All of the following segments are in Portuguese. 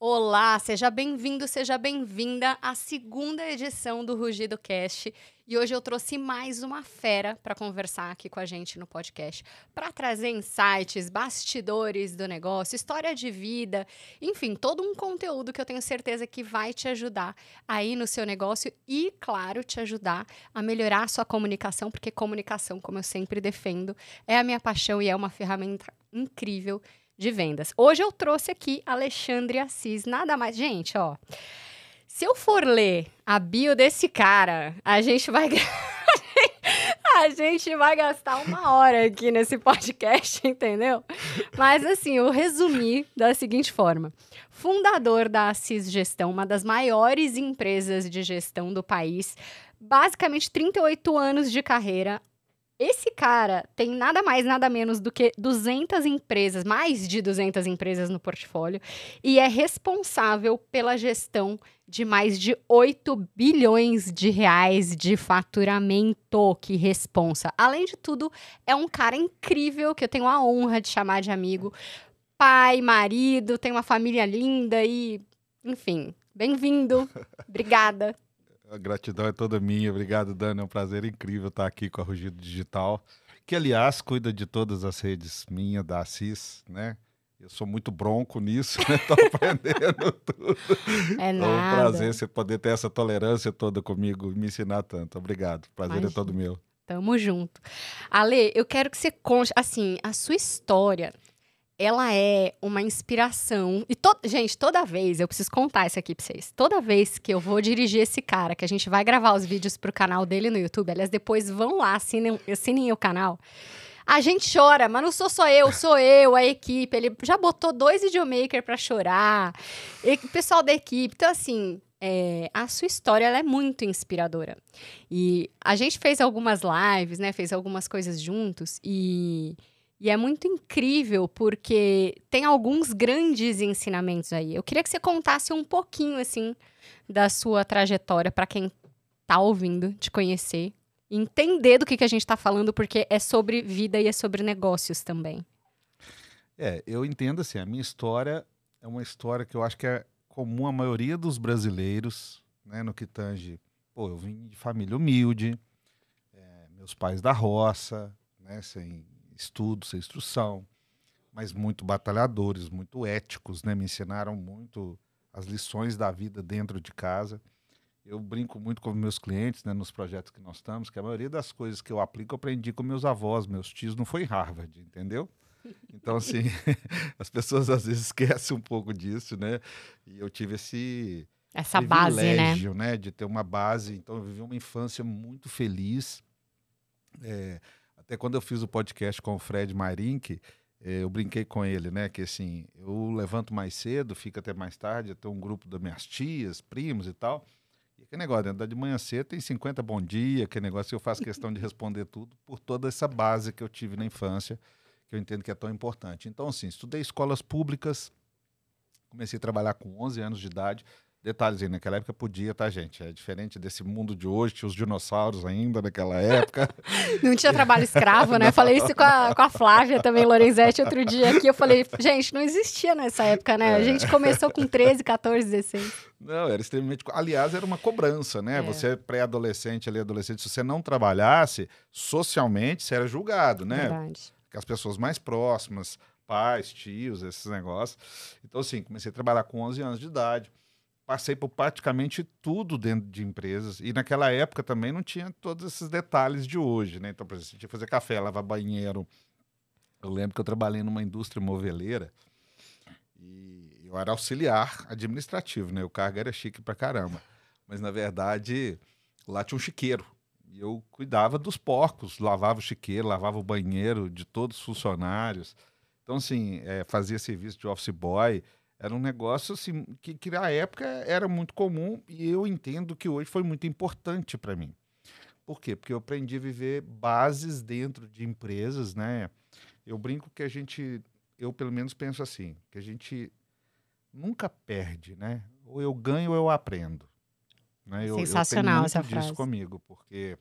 Olá, seja bem-vindo, seja bem-vinda à segunda edição do Rugido Cast. E hoje eu trouxe mais uma fera para conversar aqui com a gente no podcast, para trazer insights, bastidores do negócio, história de vida, enfim, todo um conteúdo que eu tenho certeza que vai te ajudar aí no seu negócio e, claro, te ajudar a melhorar a sua comunicação, porque comunicação, como eu sempre defendo, é a minha paixão e é uma ferramenta incrível de vendas. Hoje eu trouxe aqui Alexandre Assis, nada mais. Gente, ó, se eu for ler a bio desse cara, a gente vai gastar uma hora aqui nesse podcast, entendeu? Mas assim, eu resumi da seguinte forma: fundador da Assis Gestão, uma das maiores empresas de gestão do país, basicamente 38 anos de carreira. Esse cara tem nada mais, nada menos do que 200 empresas, mais de 200 empresas no portfólio, e é responsável pela gestão de mais de 8 bilhões de reais de faturamento. Que responsa! Além de tudo, é um cara incrível que eu tenho a honra de chamar de amigo, pai, marido, tem uma família linda e, enfim, bem-vindo. Obrigada. A gratidão é toda minha. Obrigado, Dani. É um prazer incrível estar aqui com a Rugido Digital, que, aliás, cuida de todas as redes minha, da Assis, né? Eu sou muito bronco nisso, né? Tô aprendendo tudo. É Então, é um nada. prazer você poder ter essa tolerância toda comigo e me ensinar tanto. Obrigado. O prazer é todo meu. Tamo junto. Ale, eu quero que você conte, assim, a sua história. Ela é uma inspiração. E, gente, toda vez, eu preciso contar isso aqui pra vocês. Toda vez que eu vou dirigir esse cara, que a gente vai gravar os vídeos pro canal dele no YouTube, aliás, depois vão lá, assinem o canal. A gente chora, mas não sou só eu, sou eu, a equipe. Ele já botou 2 videomakers pra chorar. E o pessoal da equipe. Então, assim, a sua história ela é muito inspiradora. E a gente fez algumas lives, né? Fez algumas coisas juntos. E é muito incrível, porque tem alguns grandes ensinamentos aí. Eu queria que você contasse um pouquinho, assim, da sua trajetória para quem tá ouvindo, te conhecer, entender do que a gente tá falando, porque é sobre vida e é sobre negócios também. Eu entendo assim, a minha história é uma história que eu acho que é comum à maioria dos brasileiros, né? No que tange, eu vim de família humilde, meus pais da roça, né? Sem estudo, sem instrução, mas muito batalhadores, muito éticos, né? Me ensinaram muito as lições da vida dentro de casa. Eu brinco muito com meus clientes, né, nos projetos que nós estamos, que a maioria das coisas que eu aplico eu aprendi com meus avós, meus tios, não foi em Harvard, entendeu? Então, assim, as pessoas às vezes esquecem um pouco disso, né? E eu tive esse Essa base, né? privilégio, né, de ter uma base. Então, eu vivi uma infância muito feliz. Até quando eu fiz o podcast com o Fred Marink, eu brinquei com ele, né? Que assim, eu levanto mais cedo, fico até mais tarde, eu tenho um grupo das minhas tias, primos e tal. E aquele negócio, né, de manhã cedo tem 50 bom dia, aquele negócio que eu faço questão de responder tudo por toda essa base que eu tive na infância, que eu entendo que é tão importante. Então, assim, estudei escolas públicas, comecei a trabalhar com 11 anos de idade. Detalhes aí, naquela época podia, tá, gente? É diferente desse mundo de hoje, tinha os dinossauros ainda naquela época. Não tinha trabalho escravo, né? Falei isso com a Flávia também, Lorenzetti, outro dia aqui. Eu falei, gente, não existia nessa época, né? A gente começou com 13, 14, 16. Não, era extremamente... Aliás, era uma cobrança, né? Você é pré-adolescente, ali, adolescente, se você não trabalhasse, socialmente, você era julgado, né? Verdade. Que as pessoas mais próximas, pais, tios, esses negócios. Então, assim, comecei a trabalhar com 11 anos de idade. Passei por praticamente tudo dentro de empresas. E naquela época também não tinha todos esses detalhes de hoje, né? Então, por exemplo, você tinha que fazer café, lavar banheiro. Eu lembro que eu trabalhei numa indústria moveleira e eu era auxiliar administrativo, né? O cargo era chique pra caramba. Mas, na verdade, lá tinha um chiqueiro. E eu cuidava dos porcos, lavava o chiqueiro, lavava o banheiro de todos os funcionários. Então, assim, fazia serviço de office boy. Era um negócio assim, que na época era muito comum e eu entendo que hoje foi muito importante para mim. Por quê? Porque eu aprendi a viver bases dentro de empresas, né? Eu brinco que eu pelo menos penso assim, que a gente nunca perde, né? Ou eu ganho ou eu aprendo. Né? Eu tenho Sensacional essa muito disso frase. comigo, porque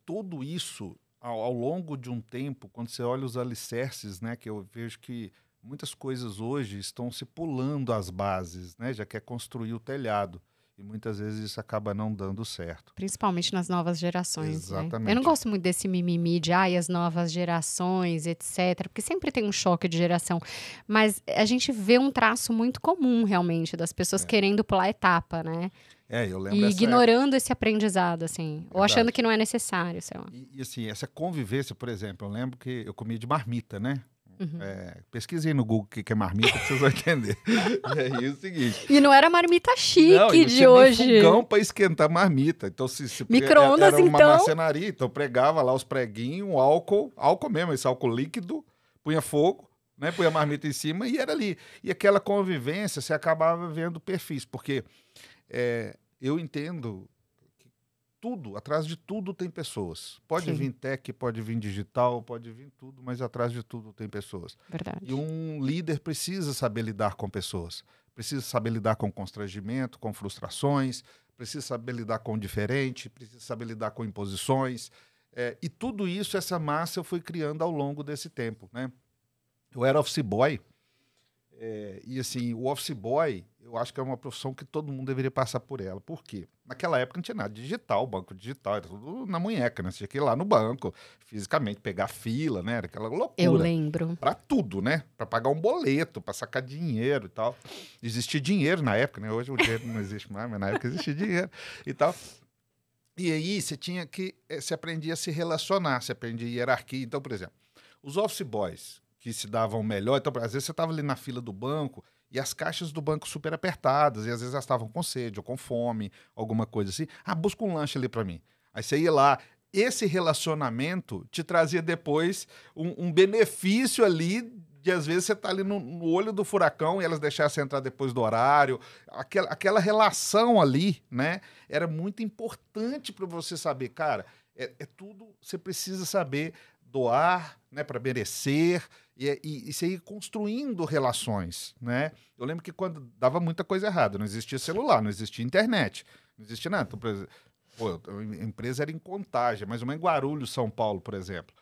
tudo isso, ao longo de um tempo, quando você olha os alicerces, né? Que eu vejo que muitas coisas hoje estão se pulando as bases, né? Já quer construir o telhado. E muitas vezes isso acaba não dando certo. Principalmente nas novas gerações, né? Eu não Exatamente. gosto muito desse mimimi de ai, as novas gerações, etc. Porque sempre tem um choque de geração. Mas a gente vê um traço muito comum, realmente, das pessoas querendo pular etapa, né? Eu lembro E dessa ignorando esse aprendizado, assim. Ou achando Verdade. que não é necessário, sei lá. E assim, essa convivência, por exemplo, eu lembro que eu comia de marmita, né? Uhum. Pesquisei no Google o que é marmita, pra vocês vão entender. E aí é o seguinte. E não era marmita Não, chique e não de tinha nem hoje. fogão para esquentar marmita. Então, Micro-ondas, era uma então. marcenaria. Então, pregava lá os preguinhos, um álcool mesmo, esse álcool líquido, punha fogo, né? Punha a marmita em cima e era ali. E aquela convivência, você acabava vendo perfis, porque eu entendo que tudo, atrás de tudo tem pessoas. Pode Sim. vir tech, pode vir digital, pode vir tudo, mas atrás de tudo tem pessoas. Verdade. E um líder precisa saber lidar com pessoas. Precisa saber lidar com constrangimento, com frustrações, precisa saber lidar com o diferente, precisa saber lidar com imposições. E tudo isso, essa massa, eu fui criando ao longo desse tempo, né? Eu era office boy, e assim, o office boy, eu acho que é uma profissão que todo mundo deveria passar por ela. Por quê? Naquela época não tinha nada digital, banco digital, era tudo na munheca, né? Você tinha que ir lá no banco, fisicamente, pegar fila, né? Era aquela loucura. Eu lembro. Para tudo, né? Para pagar um boleto, para sacar dinheiro e tal. Existia dinheiro na época, né? Hoje o dinheiro não existe mais, mas na época existia dinheiro e tal. E aí você tinha que, você aprendia a se relacionar, você aprendia hierarquia. Então, por exemplo, os office boys que se davam melhor, então, às vezes você estava ali na fila do banco e as caixas do banco super apertadas, e às vezes elas estavam com sede ou com fome, alguma coisa assim. Busca um lanche ali para mim. Aí você ia lá. Esse relacionamento te trazia depois um benefício ali de, às vezes, você tá ali no olho do furacão e elas deixassem você entrar depois do horário. Aquela relação ali, né? Era muito importante para você saber, cara, tudo, você precisa saber doar, né, para merecer, e você ir construindo relações, né? Eu lembro que quando dava muita coisa errada, não existia celular, não existia internet, não existia nada. Então, por exemplo, a empresa era em Contagem, mas uma em Guarulhos, São Paulo, por exemplo.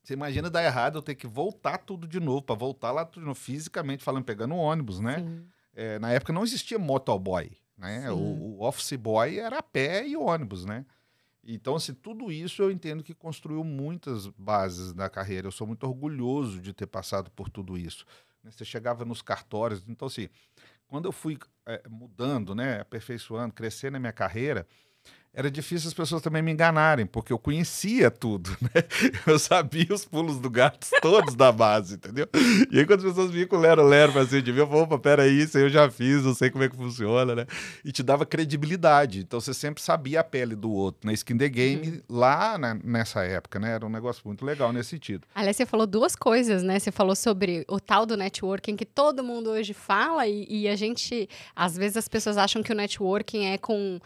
Você imagina dar errado, eu ter que voltar tudo de novo, para voltar lá tudo de novo, fisicamente falando, pegando ônibus, né? Na época não existia motoboy, né? O office boy era a pé e ônibus, né? Então, assim, tudo isso eu entendo que construiu muitas bases da carreira. Eu sou muito orgulhoso de ter passado por tudo isso. Você chegava nos cartórios. Então, assim, quando eu fui mudando, né, aperfeiçoando, crescendo na minha carreira, era difícil as pessoas também me enganarem, porque eu conhecia tudo, né? Eu sabia os pulos do gato todos da base, entendeu? E aí quando as pessoas vinham com lero-lero pra assim, de mim, eu falei, opa, peraí, isso aí eu já fiz, eu sei como é que funciona, né? E te dava credibilidade. Então você sempre sabia a pele do outro, né? Skin the Game, lá nessa época, né? Era um negócio muito legal nesse sentido. Aliás, você falou duas coisas, né? Você falou sobre o tal do networking que todo mundo hoje fala e a gente... Às vezes as pessoas acham que o networking é com...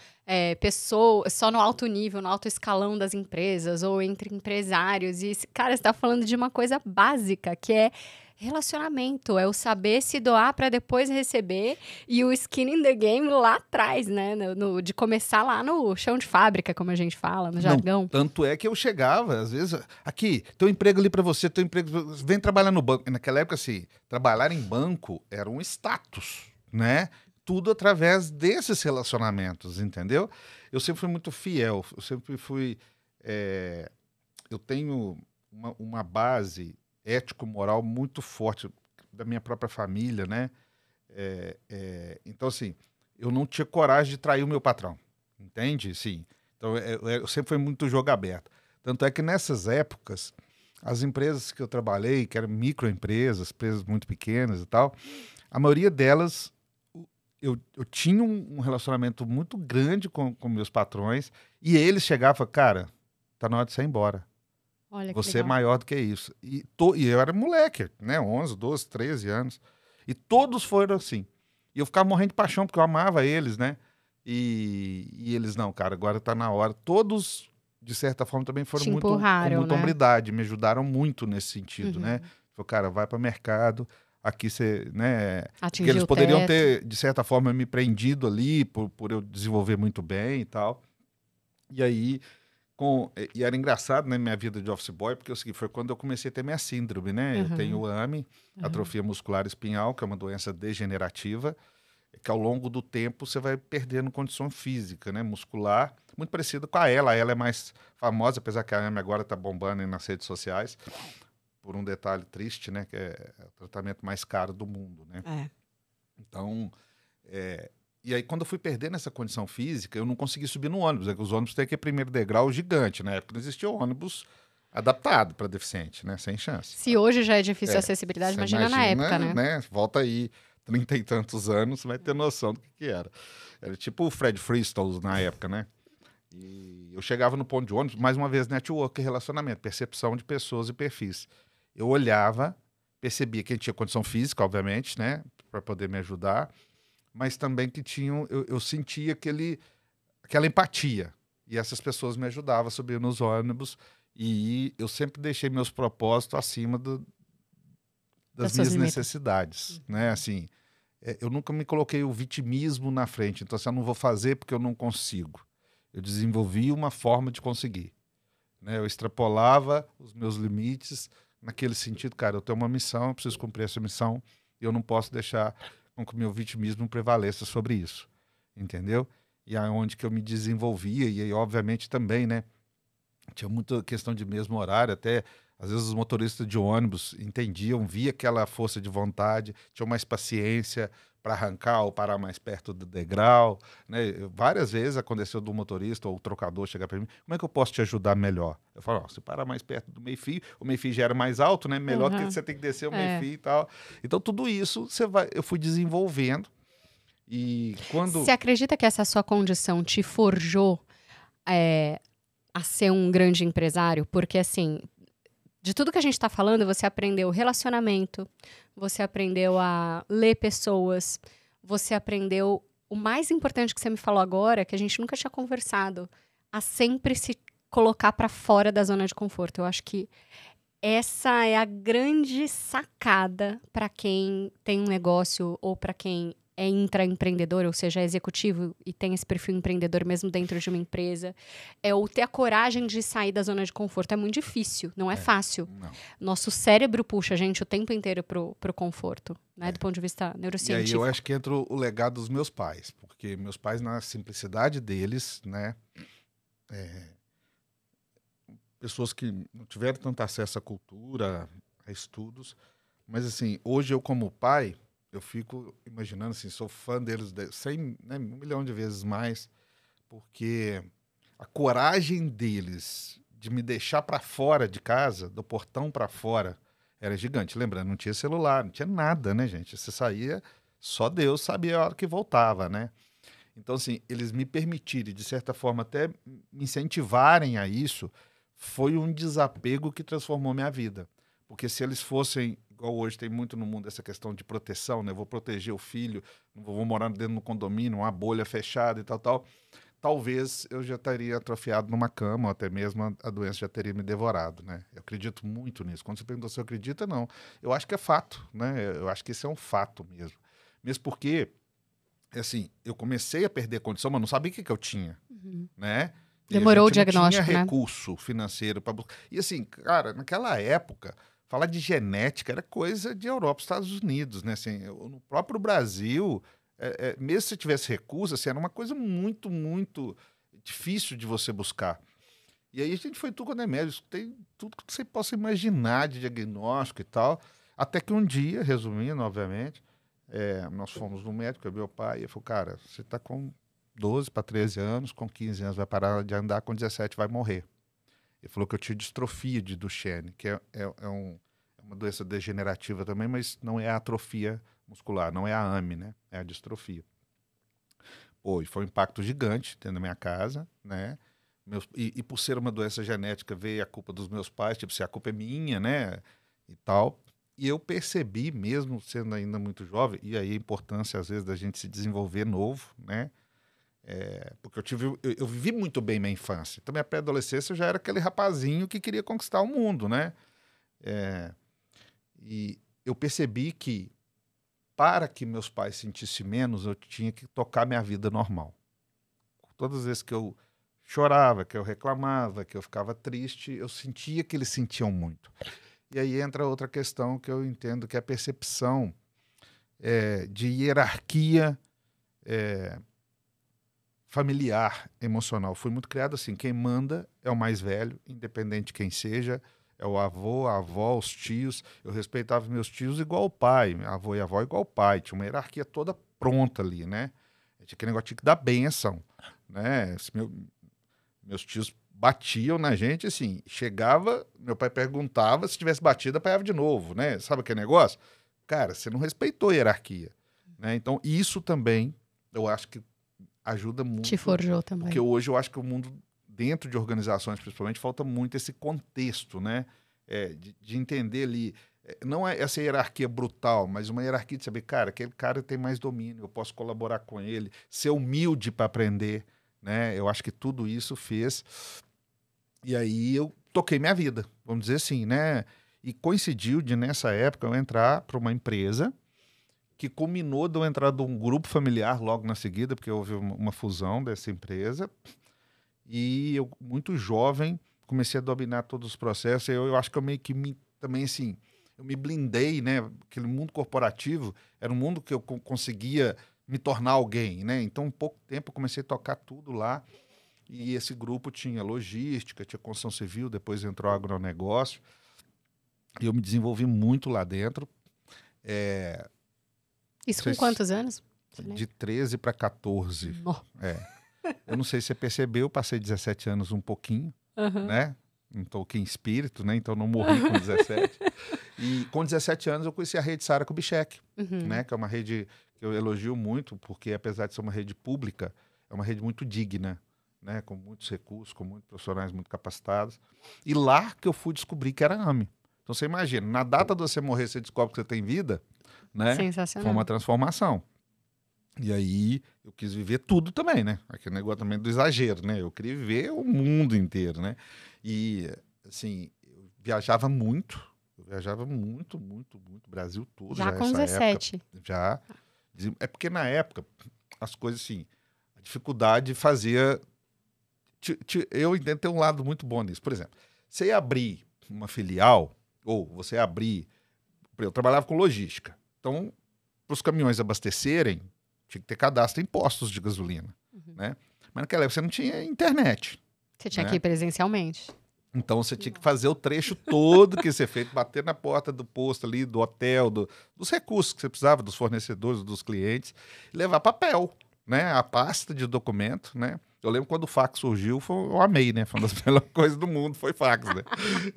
pessoas só no alto nível, no alto escalão das empresas ou entre empresários. E, cara, você tá falando de uma coisa básica, que é relacionamento, é o saber se doar para depois receber e o skin in the game lá atrás, né? De começar lá no chão de fábrica, como a gente fala, no jargão. Não, tanto é que eu chegava, às vezes, aqui, teu emprego ali para você, teu emprego, vem trabalhar no banco. Naquela época, assim, trabalhar em banco era um status, né? Tudo através desses relacionamentos, entendeu? Eu sempre fui muito fiel, eu sempre fui... eu tenho uma base ético-moral muito forte da minha própria família, né? Então, assim, eu não tinha coragem de trair o meu patrão, entende? Sim. Então, eu sempre fui muito jogo aberto. Tanto é que nessas épocas, as empresas que eu trabalhei, que eram microempresas, empresas muito pequenas e tal, a maioria delas... Eu tinha um relacionamento muito grande com meus patrões e eles chegavam e falavam, cara, tá na hora de você ir embora. Olha, você é maior do que isso. E eu era moleque, né? 11, 12, 13 anos. E todos foram assim. E eu ficava morrendo de paixão porque eu amava eles, né? E eles, não, cara, agora tá na hora. Todos, de certa forma, também foram te muito com empurraram, muita né? hombridade, me ajudaram muito nesse sentido, Uhum. né? Falei, cara, vai para o mercado. Aqui você, né? Porque Atingiu eles o poderiam teto. ter, de certa forma, me prendido ali por eu desenvolver muito bem e tal. E aí, E era engraçado, né, minha vida de office boy, porque foi quando eu comecei a ter minha síndrome, né? Eu tenho AME, atrofia muscular espinhal, que é uma doença degenerativa, que ao longo do tempo você vai perdendo condição física, né, muscular, muito parecida com a ela. A ela é mais famosa, apesar que a AME agora está bombando aí nas redes sociais, por um detalhe triste, né, que é o tratamento mais caro do mundo, né? Então, e aí quando eu fui perdendo essa condição física, eu não consegui subir no ônibus, os ônibus têm aquele primeiro degrau gigante, na época não existia ônibus adaptado para deficiente, né, sem chance. Se hoje já é difícil a acessibilidade, imagina na época, né? Volta aí 30 e tantos anos, vai ter noção do que era. Era tipo o Fred Flintstone na época, né? E eu chegava no ponto de ônibus, mais uma vez, network, relacionamento, percepção de pessoas e perfis. Eu olhava, percebia que ele tinha condição física, obviamente, né? Para poder me ajudar, mas também que eu sentia aquela empatia. E essas pessoas me ajudavam a subir nos ônibus. E eu sempre deixei meus propósitos acima das minhas necessidades, né? Assim, eu nunca me coloquei o vitimismo na frente. Então, assim, eu não vou fazer porque eu não consigo. Eu desenvolvi uma forma de conseguir, né? Eu extrapolava os meus limites naquele sentido. Cara, eu tenho uma missão, eu preciso cumprir essa missão e eu não posso deixar com que o meu vitimismo prevaleça sobre isso, entendeu? E aonde que eu me desenvolvia, e aí, obviamente, também, né? Tinha muita questão de mesmo horário, até às vezes os motoristas de ônibus entendiam, via aquela força de vontade, tinham mais paciência para arrancar ou parar mais perto do degrau, né? Várias vezes aconteceu do motorista ou o trocador chegar para mim, como é que eu posso te ajudar melhor? Eu falo, se parar mais perto do meio-fio, o meio-fio já era mais alto, né? Melhor do que você tem que descer o meio-fio e tal. Então tudo isso eu fui desenvolvendo. E quando... Você acredita que essa sua condição te forjou a ser um grande empresário? Porque, assim, de tudo que a gente está falando, você aprendeu relacionamento, você aprendeu a ler pessoas, você aprendeu o mais importante que você me falou agora, que a gente nunca tinha conversado, a sempre se colocar para fora da zona de conforto. Eu acho que essa é a grande sacada para quem tem um negócio ou para quem é intraempreendedor, ou seja, é executivo e tem esse perfil empreendedor mesmo dentro de uma empresa, é o ter a coragem de sair da zona de conforto. É muito difícil, não é fácil. Não. Nosso cérebro puxa a gente o tempo inteiro pro conforto, né, do ponto de vista neurocientífico. E aí eu acho que entra o legado dos meus pais, porque meus pais, na simplicidade deles, né, pessoas que não tiveram tanto acesso à cultura, a estudos, mas assim, hoje eu como pai, eu fico imaginando, assim, sou fã deles 100, né, 1 milhão de vezes mais, porque a coragem deles de me deixar para fora de casa, do portão para fora, era gigante. Lembrando, não tinha celular, não tinha nada, né, gente? Você saía, só Deus sabia a hora que voltava, né? Então, assim, eles me permitirem, de certa forma, até me incentivarem a isso, foi um desapego que transformou minha vida. Porque se eles fossem, igual hoje tem muito no mundo essa questão de proteção, né? Eu vou proteger o filho, não vou morar dentro do condomínio, uma bolha fechada e tal, talvez eu já estaria atrofiado numa cama, ou até mesmo a doença já teria me devorado, né? Eu acredito muito nisso. Quando você perguntou se eu acredito, não. Eu acho que é fato, né? Eu acho que isso é um fato mesmo. Mesmo porque, assim, eu comecei a perder condição, mas não sabia o que eu tinha, né? Demorou o diagnóstico, tinha né? recurso financeiro para buscar. E assim, cara, naquela época, falar de genética era coisa de Europa, Estados Unidos, né? Assim, no próprio Brasil, mesmo se tivesse recurso, assim, era uma coisa muito, muito difícil de você buscar. E aí a gente foi tudo quando é médico, tem tudo que você possa imaginar de diagnóstico e tal. Até que um dia, resumindo, obviamente, nós fomos no médico, meu pai, e ele falou, cara, você está com 12 para 13 anos, com 15 anos vai parar de andar, com 17 vai morrer. Ele falou que eu tinha distrofia de Duchenne, que é uma doença degenerativa também, mas não é a atrofia muscular, não é a AME, né? É a distrofia. Pô, e foi um impacto gigante dentro da minha casa, né? E por ser uma doença genética, veio a culpa dos meus pais, tipo, se a culpa é minha, né? E tal. E eu percebi, mesmo sendo ainda muito jovem, e aí a importância, às vezes, da gente se desenvolver novo, né? Porque eu vivi muito bem minha infância. Então, minha pré-adolescência eu já era aquele rapazinho que queria conquistar o mundo, né? E eu percebi que, para que meus pais sentissem menos, eu tinha que tocar minha vida normal. Todas as vezes que eu chorava, que eu reclamava, que eu ficava triste, eu sentia que eles sentiam muito. E aí entra outra questão que eu entendo que é a percepção de hierarquia familiar, emocional. Fui muito criado assim, quem manda é o mais velho, independente de quem seja, é o avô, a avó, os tios. Eu respeitava meus tios igual o pai, avô e avó igual o pai. Tinha uma hierarquia toda pronta ali, né? Tinha aquele negócio, tinha que dar bênção, né? Meus tios batiam na gente, assim, chegava, meu pai perguntava, se tivesse batido, apanhava de novo, né? Sabe aquele negócio? Cara, você não respeitou a hierarquia, né? Então, isso também, eu acho que ajuda muito. Te forjou também. Porque hoje eu acho que o mundo, dentro de organizações, principalmente, falta muito esse contexto, né? De entender ali, não é essa hierarquia brutal, mas uma hierarquia de saber, cara, aquele cara tem mais domínio, eu posso colaborar com ele, ser humilde para aprender, né? Eu acho que tudo isso fez. E aí eu toquei minha vida, vamos dizer assim, né? E coincidiu de, nessa época, eu entrar para uma empresa que culminou de eu entrar de um grupo familiar logo na seguida, porque houve uma fusão dessa empresa. E eu, muito jovem, comecei a dominar todos os processos. Eu acho que eu meio que também, assim, eu me blindei, né? Aquele mundo corporativo era um mundo que eu conseguia me tornar alguém, né? Então, em pouco tempo, eu comecei a tocar tudo lá. E esse grupo tinha logística, tinha construção civil, depois entrou agronegócio. E eu me desenvolvi muito lá dentro. Isso com quantos anos? De 13 para 14. Eu não sei se você percebeu, eu passei 17 anos um pouquinho, né? Não estou aqui em espírito, né? Então não morri com 17. E com 17 anos eu conheci a rede Sara Kubitschek, né? Que é uma rede que eu elogio muito, porque apesar de ser uma rede pública, é uma rede muito digna, né? Com muitos recursos, com muitos profissionais muito capacitados. E lá que eu fui descobrir que era AME. Então você imagina, na data de você morrer, você descobre que você tem vida, né? Sensacional. Foi uma transformação. E aí eu quis viver tudo também, né? Aquele negócio também do exagero, né? Eu queria viver o mundo inteiro, né? E, assim, eu viajava muito, Brasil todo. Já com 17? Época, já. É porque na época, as coisas assim, a dificuldade fazia... Eu entendo ter um lado muito bom nisso. Por exemplo, você ia abrir uma filial, ou você ia abrir... Eu trabalhava com logística. Então, para os caminhões abastecerem, tinha que ter cadastro em postos de gasolina, né? Mas naquela época você não tinha internet. Você tinha que ir presencialmente. Então você tinha que fazer o trecho todo que ia ser feito, bater na porta do posto ali, do hotel, dos recursos que você precisava, dos fornecedores, dos clientes, e levar papel, né? A pasta de documento, né? Eu lembro quando o fax surgiu, eu amei, né? Foi uma das melhores coisas do mundo, foi fax, né?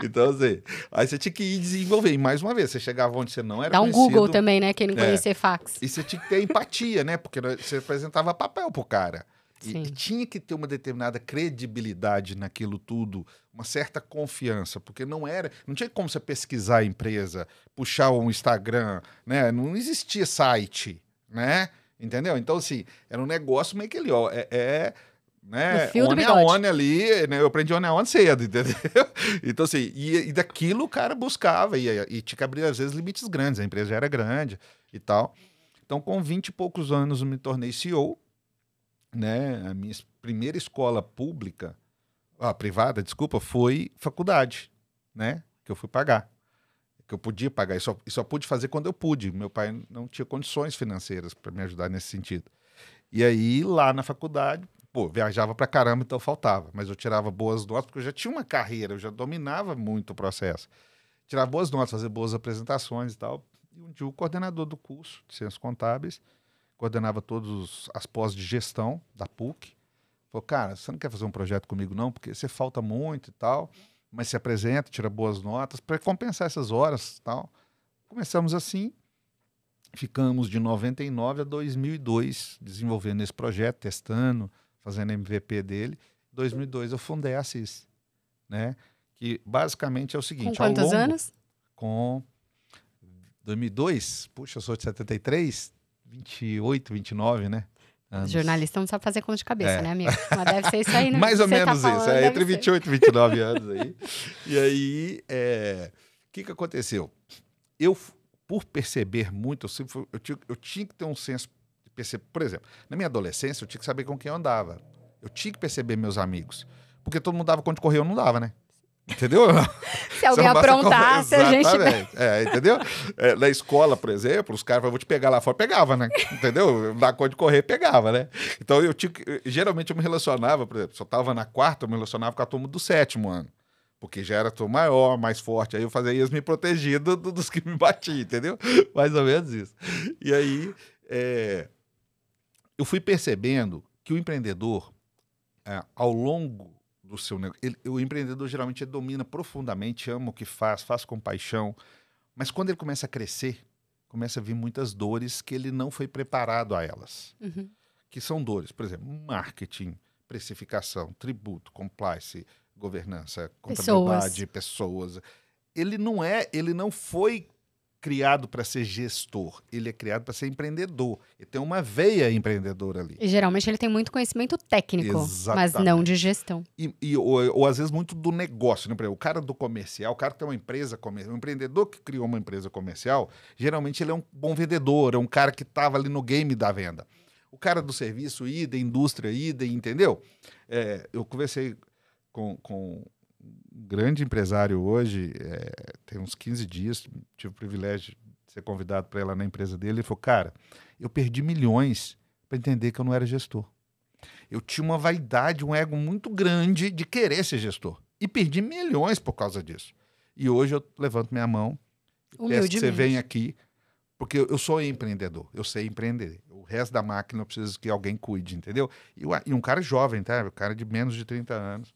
Então, assim, aí você tinha que ir desenvolver. E mais uma vez, você chegava onde você não era conhecido. Dá um Google também, né? Quem não conhecer fax. E você tinha que ter empatia, né? Porque você apresentava papel pro cara. E tinha que ter uma determinada credibilidade naquilo tudo, uma certa confiança, porque não tinha como você pesquisar a empresa, puxar um Instagram, né? Não existia site, né? Entendeu? Então, assim, era um negócio meio que ali, ó, né? One a one ali, né? Eu aprendi one a one cedo, entendeu? Então, assim, e daquilo o cara buscava, e tinha que abrir, às vezes, limites grandes, a empresa já era grande e tal. Então, com 20 e poucos anos, eu me tornei CEO, né? A minha primeira escola pública, privada, desculpa, foi faculdade, né? Que eu fui pagar. Que eu podia pagar, e só pude fazer quando eu pude. Meu pai não tinha condições financeiras para me ajudar nesse sentido. E aí, lá na faculdade, viajava pra caramba, então faltava. Mas eu tirava boas notas, porque eu já tinha uma carreira, eu já dominava muito o processo. Tirava boas notas, fazer boas apresentações e tal. E um dia o coordenador do curso de Ciências Contábeis, coordenava todas as pós de gestão da PUC, falou, cara, você não quer fazer um projeto comigo não? Porque você falta muito e tal, mas se apresenta, tira boas notas, para compensar essas horas e tal. Começamos assim, ficamos de 99 a 2002 desenvolvendo esse projeto, testando, fazendo MVP dele. Em 2002 eu fundei a Assis, né? Que basicamente é o seguinte... Com quantos anos? Com 2002, puxa, eu sou de 73, 28, 29, né? Anos. Jornalista não sabe fazer conta de cabeça, né, amigo? Mas deve ser isso aí, né? Mais ou menos isso, entre 28 e 29 anos aí. E aí, o que aconteceu? Eu, por perceber muito, eu tinha que ter um senso de perceber. Por exemplo, na minha adolescência, eu tinha que saber com quem eu andava. Eu tinha que perceber meus amigos. Porque todo mundo dava conta de correr, eu não dava, né? Entendeu? Se alguém aprontasse, a gente... Entendeu? Na escola, por exemplo, os caras falavam, vou te pegar lá fora, pegava, né? Entendeu? Na conta de correr, pegava, né? Então, geralmente eu me relacionava, por exemplo, se eu estava na quarta, eu me relacionava com a turma do 7º ano. Porque já era turma maior, mais forte. Aí eu fazia isso me protegia dos que me batiam, entendeu? Mais ou menos isso. E aí, eu fui percebendo que o empreendedor, ao longo do seu negócio, o empreendedor geralmente domina profundamente, ama o que faz com paixão, mas quando ele começa a crescer, começa a vir muitas dores que ele não foi preparado a elas. Uhum. Que são dores, por exemplo, marketing, precificação, tributo, compliance, governança, contabilidade, pessoas. Ele não foi criado para ser gestor, ele é criado para ser empreendedor. Ele tem uma veia empreendedora ali. E geralmente ele tem muito conhecimento técnico, Exatamente. mas não de gestão. Ou às vezes muito do negócio. Né? O cara do comercial, o cara que tem uma empresa comercial, um empreendedor que criou uma empresa comercial, geralmente ele é um bom vendedor, é um cara que estava ali no game da venda. O cara do serviço, idem, indústria, idem, entendeu? Eu conversei com um grande empresário hoje, tem uns 15 dias, tive o privilégio de ser convidado para ir lá na empresa dele. Ele falou, cara, eu perdi milhões para entender que eu não era gestor. Eu tinha uma vaidade, um ego muito grande de querer ser gestor. E perdi milhões por causa disso. E hoje eu levanto minha mão e peço que você venha aqui, porque eu sou empreendedor, eu sei empreender. O resto da máquina eu preciso que alguém cuide, entendeu? E um cara jovem, tá? Um cara de menos de 30 anos,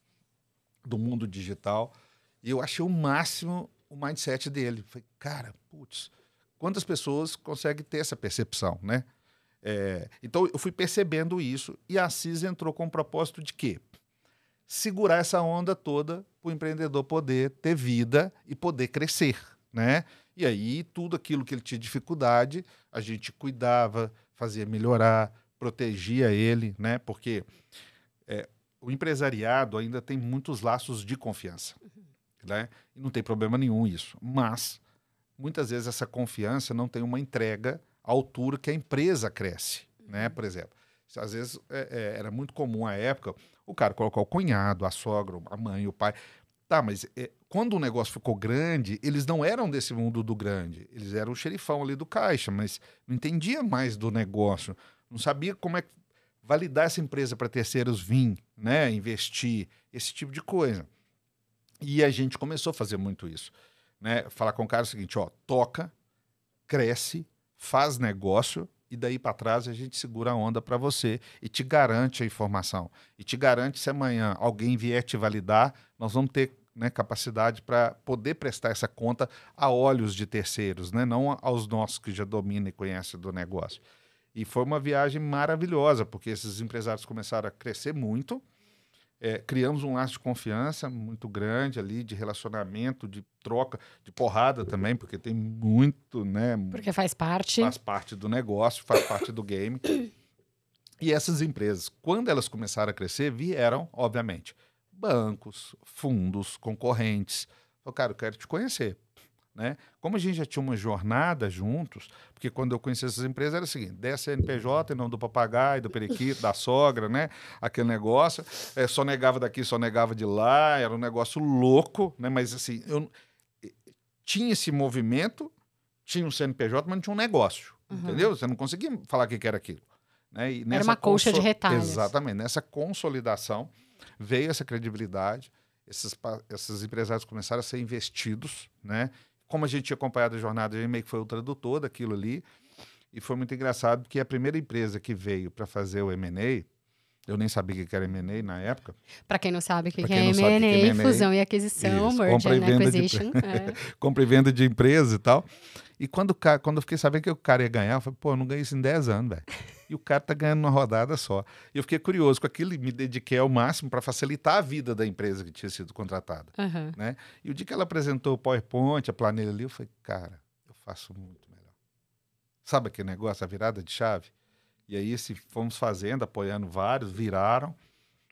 do mundo digital. E eu achei o máximo o mindset dele. Falei, cara, putz, quantas pessoas conseguem ter essa percepção, né? Então, eu fui percebendo isso e a Assis entrou com o propósito de quê? Segurar essa onda toda para o empreendedor poder ter vida e poder crescer, né? E aí, tudo aquilo que ele tinha dificuldade, a gente cuidava, fazia melhorar, protegia ele, né? Porque o empresariado ainda tem muitos laços de confiança, né? E não tem problema nenhum isso. Mas, muitas vezes, essa confiança não tem uma entrega à altura que a empresa cresce, né? Por exemplo, às vezes era muito comum à época o cara colocar o cunhado, a sogra, a mãe, o pai. Tá, mas quando o negócio ficou grande, eles não eram desse mundo do grande. Eles eram o xerifão ali do caixa, mas não entendia mais do negócio. Não sabia como é que validar essa empresa para terceiros vir, né? Investir, esse tipo de coisa. E a gente começou a fazer muito isso, né? Falar com o cara o seguinte, ó, toca, cresce, faz negócio e daí para trás a gente segura a onda para você e te garante a informação. E te garante se amanhã alguém vier te validar, nós vamos ter, né, capacidade para poder prestar essa conta a olhos de terceiros, né? Não aos nossos que já dominam e conhecem do negócio. E foi uma viagem maravilhosa, porque esses empresários começaram a crescer muito, criamos um laço de confiança muito grande ali, de relacionamento, de troca, de porrada também, porque tem muito, né? Porque faz parte. Faz parte do negócio, faz parte do game. E essas empresas, quando elas começaram a crescer, vieram, obviamente, bancos, fundos, concorrentes. Falaram, cara, eu quero te conhecer. Né? Como a gente já tinha uma jornada juntos, porque quando eu conheci essas empresas era o seguinte, desce CNPJ, em nome do papagaio, do periquito, da sogra, né? Aquele negócio, só negava daqui, só negava de lá, era um negócio louco, né? Mas assim, eu tinha esse movimento, tinha um CNPJ, mas não tinha um negócio, entendeu? Você não conseguia falar o que era aquilo. Né? E era uma colcha de retalhos. Exatamente, nessa consolidação veio essa credibilidade, esses empresários começaram a ser investidos, né? Como a gente tinha acompanhado a jornada, a gente meio que foi o tradutor daquilo ali. E foi muito engraçado, porque a primeira empresa que veio para fazer o M&A, eu nem sabia o que era M&A na época. Para quem não sabe o que é M&A, fusão e aquisição, isso, merger and acquisition. Compra e venda de empresa e tal. E quando eu fiquei sabendo que o cara ia ganhar, eu falei, pô, eu não ganhei isso em 10 anos, velho. E o cara tá ganhando uma rodada só. E eu fiquei curioso com aquilo e me dediquei ao máximo para facilitar a vida da empresa que tinha sido contratada. Né? E o dia que ela apresentou o PowerPoint, a planilha ali, eu falei, cara, eu faço muito melhor. Sabe aquele negócio, a virada de chave? E aí fomos fazendo, apoiando vários, viraram.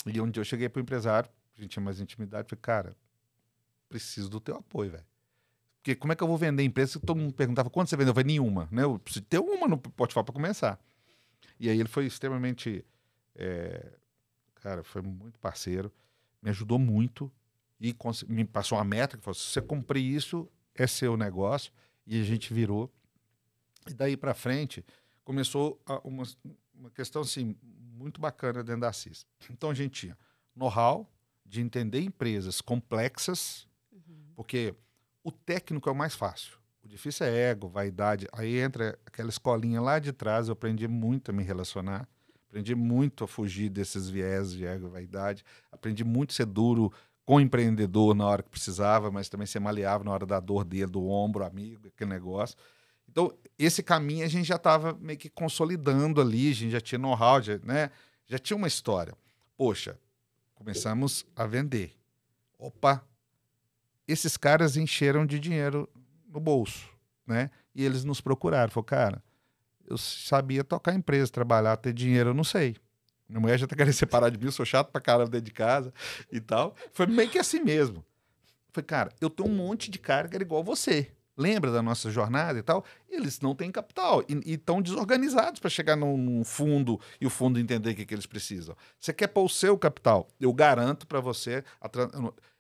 E um dia eu cheguei pro empresário, a gente tinha mais intimidade, falei, cara, preciso do teu apoio, velho. Porque como é que eu vou vender empresa? Todo mundo perguntava, quanto você vendeu? Eu falei, nenhuma. Né? Eu preciso ter uma no Spotify para começar. E aí ele foi extremamente... cara, foi muito parceiro, me ajudou muito e me passou uma meta que falou: se você cumprir isso, é seu negócio. E a gente virou. E daí para frente começou uma questão assim muito bacana dentro da CIS. Então a gente tinha know-how de entender empresas complexas, porque o técnico é o mais fácil. O difícil é ego, vaidade. Aí entra aquela escolinha lá de trás, eu aprendi muito a me relacionar, aprendi muito a fugir desses viés de ego e vaidade, aprendi muito a ser duro com o empreendedor na hora que precisava, mas também ser maleável na hora da dor dele, do ombro, amigo, aquele negócio. Então, esse caminho a gente já estava meio que consolidando ali, a gente já tinha know-how, né? Já tinha uma história. Poxa, começamos a vender. Opa, esses caras encheram de dinheiro no bolso, né? E eles nos procuraram. Falaram: cara, eu sabia tocar empresa, trabalhar, ter dinheiro, eu não sei. Minha mulher já tá querendo separar de mim, eu sou chato pra caramba dentro de casa e tal. Foi meio que assim mesmo. Falei: cara, eu tenho um monte de cara que era igual você. Lembra da nossa jornada e tal? Eles não têm capital e estão desorganizados para chegar num fundo e o fundo entender o que eles precisam. Você quer pôr o seu capital? Eu garanto para você,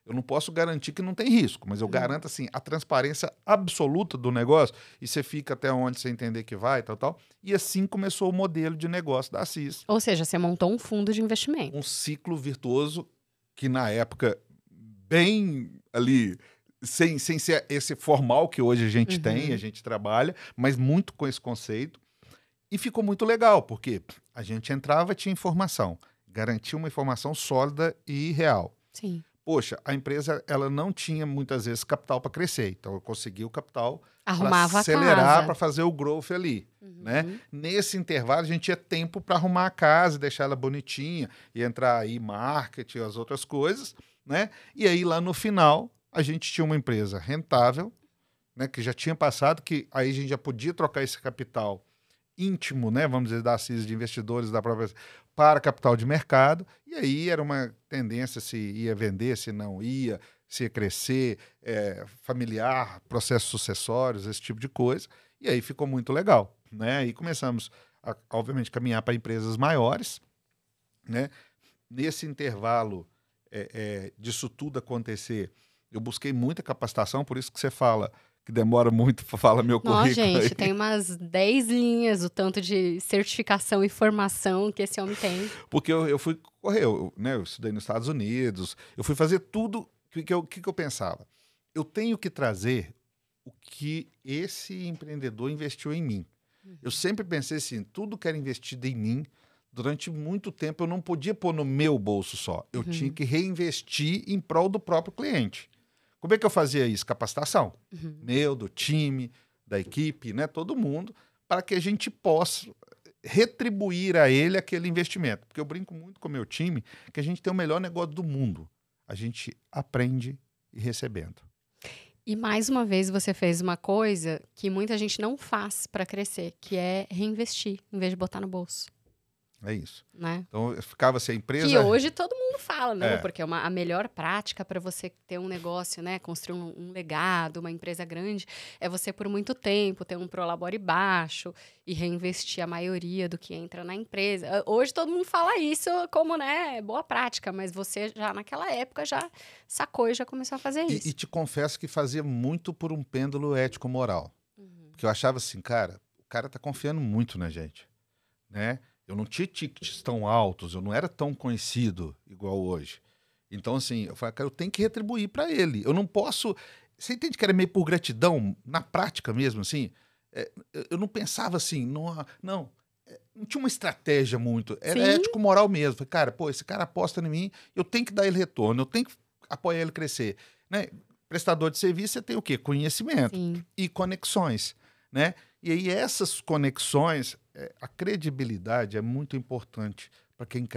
eu não posso garantir que não tem risco, mas eu garanto assim a transparência absoluta do negócio e você fica até onde você entender que vai, tal. E assim começou o modelo de negócio da Assis. Ou seja, você montou um fundo de investimento. Um ciclo virtuoso que na época bem ali sem ser esse formal que hoje a gente tem, a gente trabalha, mas muito com esse conceito. E ficou muito legal, porque a gente entrava, tinha informação, garantia uma informação sólida e real. Sim. Poxa, a empresa ela não tinha muitas vezes capital para crescer, então eu consegui o capital Arrumava para a acelerar, para casa. fazer o growth ali. Né? Nesse intervalo, a gente tinha tempo para arrumar a casa, deixar ela bonitinha, e entrar aí marketing, as outras coisas. Né? E aí, lá no final, a gente tinha uma empresa rentável, né, que já tinha passado, que aí a gente já podia trocar esse capital íntimo, né, vamos dizer, da CIS de investidores da própria para capital de mercado, e aí era uma tendência se ia vender, se não ia, se ia crescer, familiar, processos sucessórios, esse tipo de coisa, e aí ficou muito legal. Né? Aí começamos, obviamente, caminhar para empresas maiores. Né? Nesse intervalo disso tudo acontecer, eu busquei muita capacitação, por isso que você fala que demora muito para falar meu Nossa, currículo. gente, aí. tem umas 10 linhas o tanto de certificação e formação que esse homem tem. Porque eu fui correr, né, eu estudei nos Estados Unidos, eu fui fazer tudo que eu pensava. Eu tenho que trazer o que esse empreendedor investiu em mim. Eu sempre pensei assim, tudo que era investido em mim, durante muito tempo eu não podia pôr no meu bolso só. Eu tinha que reinvestir em prol do próprio cliente. Como é que eu fazia isso? Capacitação. Meu, do time, da equipe, né? Todo mundo, para que a gente possa retribuir a ele aquele investimento. Porque eu brinco muito com o meu time que a gente tem o melhor negócio do mundo. A gente aprende e recebendo. E mais uma vez você fez uma coisa que muita gente não faz para crescer, que é reinvestir, em vez de botar no bolso. É isso. Né? Então, ficava assim, a empresa... Que hoje todo mundo fala, não, porque a melhor prática para você ter um negócio, né, construir um legado, uma empresa grande, é você por muito tempo ter um prolabore baixo e reinvestir a maioria do que entra na empresa. Hoje todo mundo fala isso como, né, boa prática, mas você já naquela época já sacou e já começou a fazer isso. E te confesso que fazia muito por um pêndulo ético-moral. Porque eu achava assim, cara, o cara tá confiando muito na gente, né? Eu não tinha tickets tão altos, eu não era tão conhecido igual hoje. Então, assim, eu falei, cara, eu tenho que retribuir para ele. Eu não posso... Você entende que era meio por gratidão, na prática mesmo, assim? Eu não pensava assim, não tinha uma estratégia muito. Era ético-moral mesmo. Falei, cara, pô, esse cara aposta em mim, eu tenho que dar ele retorno, eu tenho que apoiar ele crescer. Né? Prestador de serviço, você tem o quê? Conhecimento e conexões, né? E aí essas conexões, a credibilidade é muito importante para quem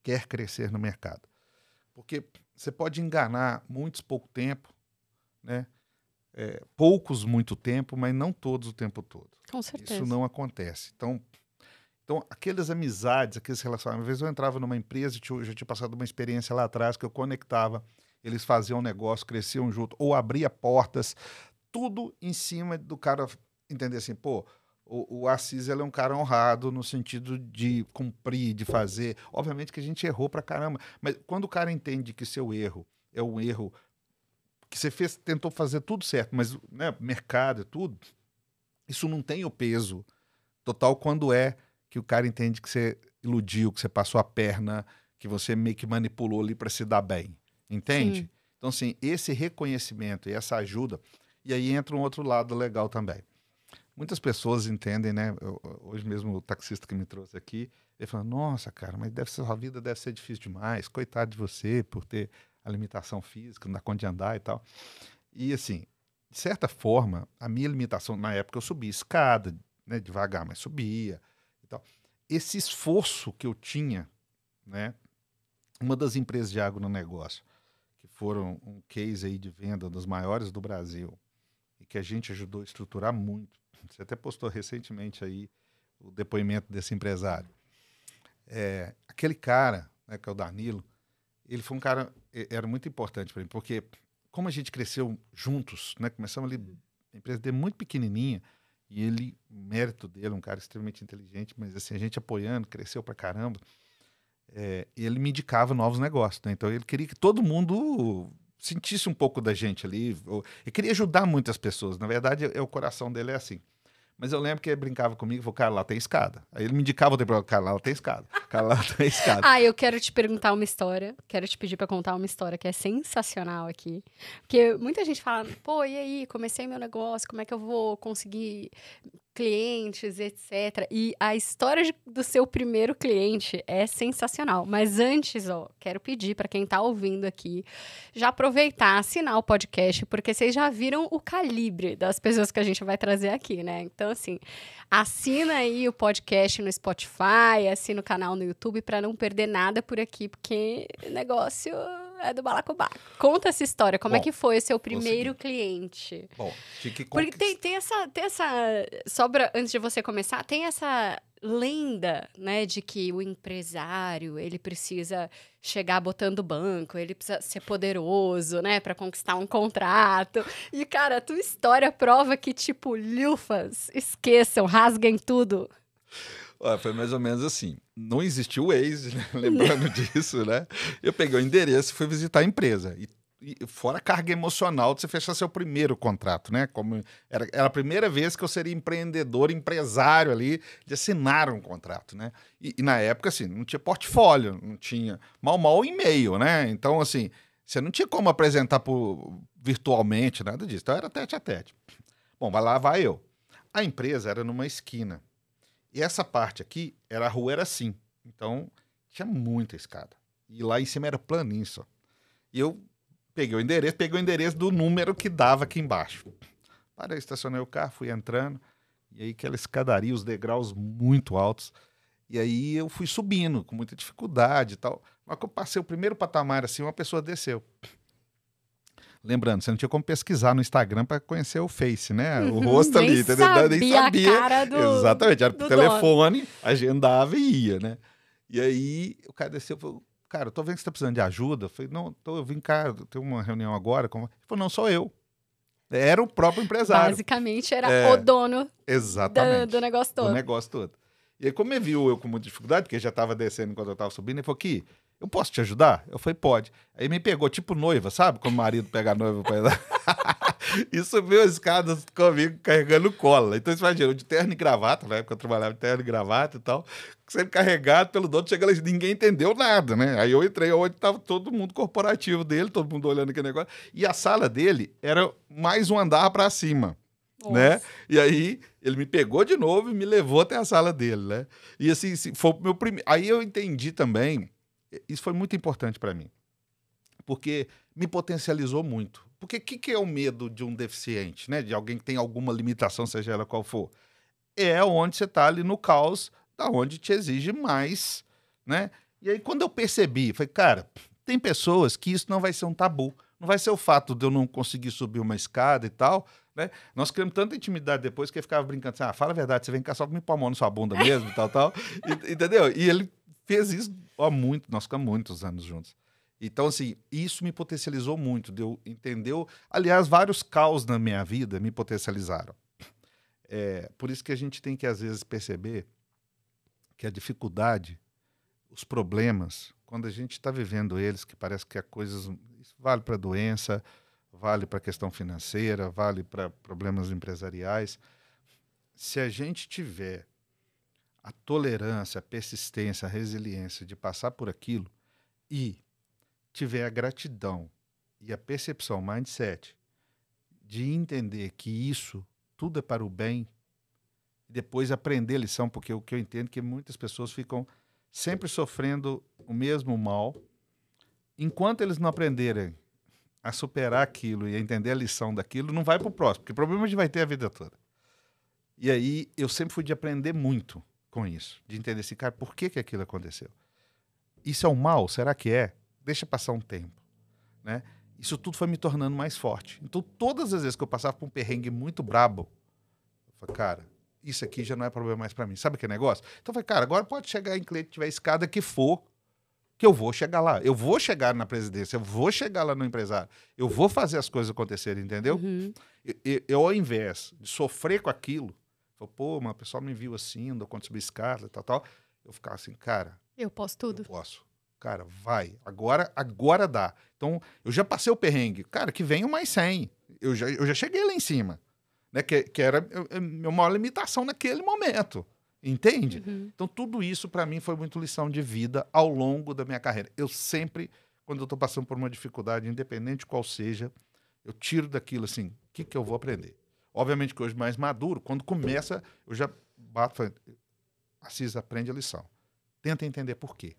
quer crescer no mercado. Porque você pode enganar muitos pouco tempo, né? Poucos muito tempo, mas não todos o tempo todo. Com certeza. Isso não acontece. Então aquelas amizades, aqueles relacionamentos... Às vezes eu entrava numa empresa, eu já tinha passado uma experiência lá atrás que eu conectava, eles faziam um negócio, cresciam junto, ou abria portas, tudo em cima do cara... Entender assim, pô, O Assis, ele é um cara honrado no sentido de cumprir, de fazer. Obviamente que a gente errou pra caramba, mas quando o cara entende que seu erro é um erro que você fez, tentou fazer tudo certo, mas né, mercado e tudo, isso não tem o peso total quando é que o cara entende que você iludiu, que você passou a perna, que você meio que manipulou ali para se dar bem. Entende? Sim. Então, assim, esse reconhecimento e essa ajuda. E aí entra um outro lado legal também. Muitas pessoas entendem, né? Hoje mesmo o taxista que me trouxe aqui, ele falou: Nossa, cara, mas sua vida deve ser difícil demais. Coitado de você por ter a limitação física, não dá conta de andar e tal. E assim, de certa forma, a minha limitação, na época eu subia escada, né, devagar, mas subia e tal. Esse esforço que eu tinha, né, uma das empresas de agronegócio, que foram um case aí de venda das maiores do Brasil, e que a gente ajudou a estruturar muito. Você até postou recentemente aí o depoimento desse empresário. Aquele cara, né, que é o Danilo, ele foi um cara, era muito importante para mim, porque como a gente cresceu juntos, né, começamos ali, a empresa dele muito pequenininha, e ele, o mérito dele, um cara extremamente inteligente, mas assim, a gente apoiando, cresceu pra caramba, ele me indicava novos negócios, né? Então ele queria que todo mundo sentisse um pouco da gente ali, e queria ajudar muitas pessoas, na verdade, o coração dele é assim. Mas eu lembro que ele brincava comigo e falou, cara, lá tem escada. Aí ele me indicava o tempo, cara, lá tem escada. Cara, lá tem escada. Ah, eu quero te perguntar uma história. Quero te pedir pra contar uma história que é sensacional aqui. Porque muita gente fala, pô, e aí, comecei meu negócio, como é que eu vou conseguir clientes, etc. E a história do seu primeiro cliente é sensacional. Mas antes, ó, quero pedir para quem tá ouvindo aqui, já aproveitar, assinar o podcast, porque vocês já viram o calibre das pessoas que a gente vai trazer aqui, né? Então, assim, assina aí o podcast no Spotify, assina o canal no YouTube para não perder nada por aqui, porque o negócio é do balacobaco. Conta essa história, como é que foi o seu primeiro cliente? Bom, tinha que Porque tem essa, antes de você começar, tem essa lenda, né, de que o empresário, ele precisa chegar botando banco, ele precisa ser poderoso, né, para conquistar um contrato. E, cara, a tua história prova que, tipo, lufas, esqueçam, rasguem tudo. Olha, foi mais ou menos assim. Não existiu o Waze, né? Lembrando disso, né? Eu peguei o endereço e fui visitar a empresa. E fora a carga emocional de você fechar seu primeiro contrato, né? Como era a primeira vez que eu seria empreendedor, empresário ali, de assinar um contrato, né? E na época, assim, não tinha portfólio, não tinha mal e-mail, né? Então, assim, você não tinha como apresentar virtualmente, nada disso. Então, era tete a tete. Bom, vai eu. A empresa era numa esquina. E essa parte aqui, a rua era assim. Então, tinha muita escada. E lá em cima era planinho só. E eu peguei o endereço do número que dava aqui embaixo. Parei, estacionei o carro, fui entrando. E aí aquela escadaria, os degraus muito altos. E aí eu fui subindo com muita dificuldade e tal. Mas que eu passei o primeiro patamar assim, uma pessoa desceu. Lembrando, você não tinha como pesquisar no Instagram para conhecer o Face, né? O rosto ali, entendeu? Nem sabia. A cara do, exatamente, era pro telefone, dono. agendava e ia, né? E aí o cara desceu e falou, cara, eu tô vendo que você tá precisando de ajuda. Eu falei, não, eu vim cá, tem uma reunião agora. Ele falou, não, sou eu. Era o próprio empresário. Basicamente era o dono exatamente, do negócio todo. Do negócio todo. E aí, como ele viu eu com muita dificuldade, porque já estava descendo enquanto eu estava subindo, ele falou, Ki, eu posso te ajudar? Eu falei, pode. Aí me pegou tipo noiva, sabe? Como o marido pega a noiva pra ir e subiu as escadas comigo carregando cola. Então você imagina, eu de terno e gravata, na época eu trabalhava de terno e gravata e tal, sempre carregado pelo dono, chega lá e ninguém entendeu nada, né? Aí eu entrei onde estava todo mundo corporativo dele, todo mundo olhando aquele negócio, e a sala dele era mais um andar para cima. Né? E aí ele me pegou de novo e me levou até a sala dele, né? E assim, foi o meu primeiro. Aí eu entendi também, isso foi muito importante para mim, porque me potencializou muito. Porque o que é o medo de um deficiente, né? De alguém que tem alguma limitação, seja ela qual for? É onde você está ali no caos, da onde te exige mais, né? E aí quando eu percebi, falei, cara, tem pessoas que isso não vai ser um tabu. Não vai ser o fato de eu não conseguir subir uma escada e tal, né? Nós criamos tanta intimidade depois que ele ficava brincando assim, fala a verdade, você vem cá só pra me pôr a mão na sua bunda mesmo, tal. Entendeu? E ele fez isso nós ficamos muitos anos juntos. Então, assim, isso me potencializou muito, de eu entender. Aliás, vários caos na minha vida me potencializaram. Por isso que a gente tem que, às vezes, perceber que a dificuldade, os problemas, quando a gente está vivendo eles, que parece que a coisas... Isso vale para doença, vale para questão financeira, vale para problemas empresariais. Se a gente tiver a tolerância, a persistência, a resiliência de passar por aquilo e tiver a gratidão e a percepção, o mindset, de entender que isso tudo é para o bem, e depois aprender a lição, porque o que eu entendo é que muitas pessoas ficam sempre sofrendo o mesmo mal, enquanto eles não aprenderem a superar aquilo e a entender a lição daquilo, não vai para o próximo, porque problema a gente vai ter a vida toda. E aí eu sempre fui de aprender muito com isso, de entender assim, cara, por que aquilo aconteceu? Isso é um mal? Será que é? Deixa passar um tempo, né? Isso tudo foi me tornando mais forte. Então, todas as vezes que eu passava por um perrengue muito brabo, eu falei, cara, isso aqui já não é problema mais para mim. Sabe que negócio? Então, eu falei, cara, agora pode chegar em cliente, tiver escada que for, que eu vou chegar lá. Eu vou chegar na presidência, eu vou chegar lá no empresário, eu vou fazer as coisas acontecerem, entendeu? Uhum. Eu, ao invés de sofrer com aquilo, falei, pô, mas o pessoal me viu assim, não quando subir escada, tal, eu ficava assim, cara, Eu posso tudo. eu posso. Cara, vai. Agora dá. Então, eu já passei o perrengue. Cara, que venham mais 100. Eu já cheguei lá em cima. Né? Que era a minha maior limitação naquele momento. Entende? Uhum. Então, tudo isso, para mim, foi muito lição de vida ao longo da minha carreira. Eu sempre, quando eu estou passando por uma dificuldade, independente qual seja, eu tiro daquilo assim, o que eu vou aprender? Obviamente que hoje, mais maduro, quando começa, eu já bato, falo, Assis, aprende a lição. Tenta entender por quê.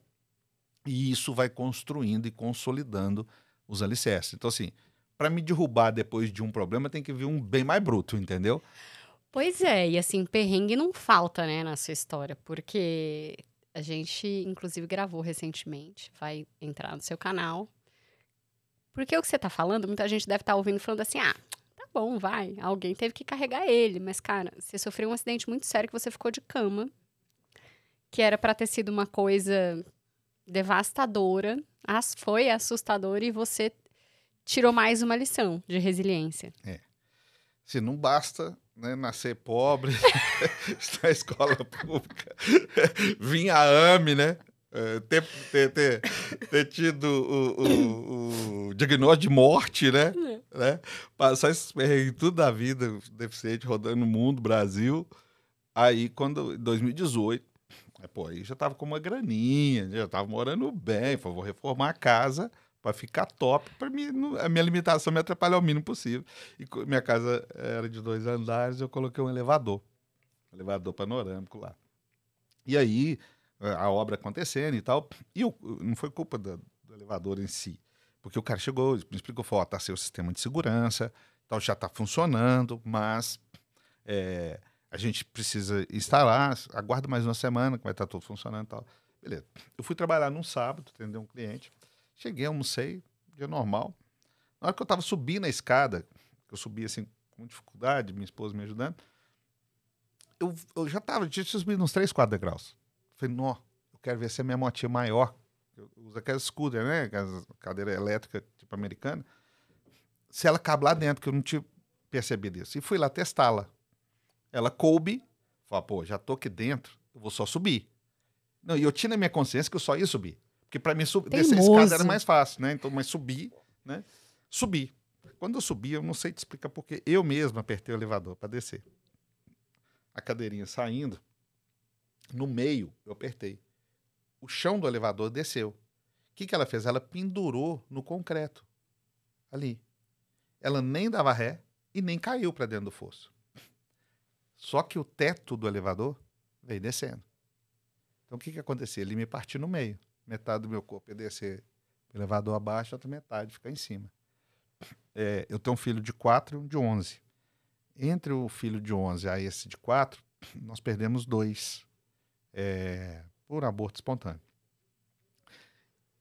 E isso vai construindo e consolidando os alicerces. Então, assim, para me derrubar depois de um problema, tem que vir um bem mais bruto, entendeu? Pois é, e assim, perrengue não falta, né, na sua história, porque a gente, inclusive, gravou recentemente, vai entrar no seu canal. Porque o que você tá falando, muita gente deve estar ouvindo falando assim, ah, tá bom, vai, alguém teve que carregar ele. Mas, cara, você sofreu um acidente muito sério que você ficou de cama, que era pra ter sido uma coisa devastadora, foi assustadora e você tirou mais uma lição de resiliência. Se não basta, né, nascer pobre, estar na escola pública, vir a AME, né? Ter tido o diagnóstico de morte, né? Passar esses perrengues tudo da vida, deficiente, rodando no mundo, Brasil. Aí, quando, em 2018, aí já tava com uma graninha, já tava morando bem, falei, vou reformar a casa para ficar top, para a minha limitação me atrapalhar o mínimo possível. E minha casa era de 2 andares, eu coloquei um elevador panorâmico lá. E aí, a obra acontecendo e tal, e não foi culpa do elevador em si, porque o cara chegou, me explicou, falou, tá seu sistema de segurança, tal, já tá funcionando, mas a gente precisa instalar, aguarda mais uma semana que vai estar tudo funcionando e tal. Beleza. Eu fui trabalhar num sábado, atender um cliente, cheguei, almocei, dia normal. Na hora que eu tava subindo a escada, que eu subi assim com dificuldade, minha esposa me ajudando, eu já tinha subido uns 3, 4 degraus. Falei, nó, eu quero ver se a minha motinha é maior. Eu uso aquelas scooter, né? Aquelas cadeira elétrica tipo americana. Se ela cabe lá dentro, que eu não tinha percebido isso. E fui lá testá-la. Ela coube, falei, pô, já tô aqui dentro, eu vou só subir. Não, e eu tinha na minha consciência que eu só ia subir. Porque para mim descer a escada era mais fácil, né? Então, mas subir, né? Subi. Quando eu subi, eu não sei te explicar porque eu mesmo apertei o elevador para descer. A cadeirinha saindo, no meio eu apertei. O chão do elevador desceu. O que ela fez? Ela pendurou no concreto. Ali. Ela nem dava ré e nem caiu para dentro do fosso. Só que o teto do elevador veio descendo. Então, o que aconteceu? Ele me partiu no meio. Metade do meu corpo ia descer o elevador abaixo, a outra metade ficar em cima. Eu tenho um filho de 4 e um de 11. Entre o filho de 11 a esse de 4, nós perdemos 2 por aborto espontâneo.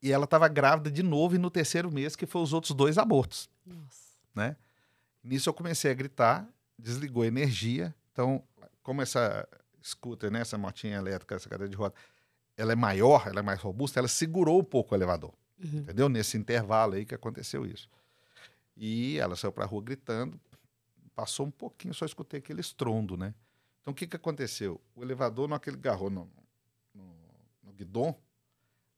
E ela estava grávida de novo e no 3º mês, que foi os outros 2 abortos. Nossa. Né? Nisso eu comecei a gritar, desligou a energia. Então, como essa scooter, né, essa motinha elétrica, essa cadeira de roda, ela é maior, ela é mais robusta, ela segurou um pouco o elevador. Uhum. Entendeu? Nesse intervalo aí que aconteceu isso. E ela saiu para a rua gritando, passou um pouquinho, só escutei aquele estrondo, né? Então, o que aconteceu? O elevador, não aquele agarrou no guidão,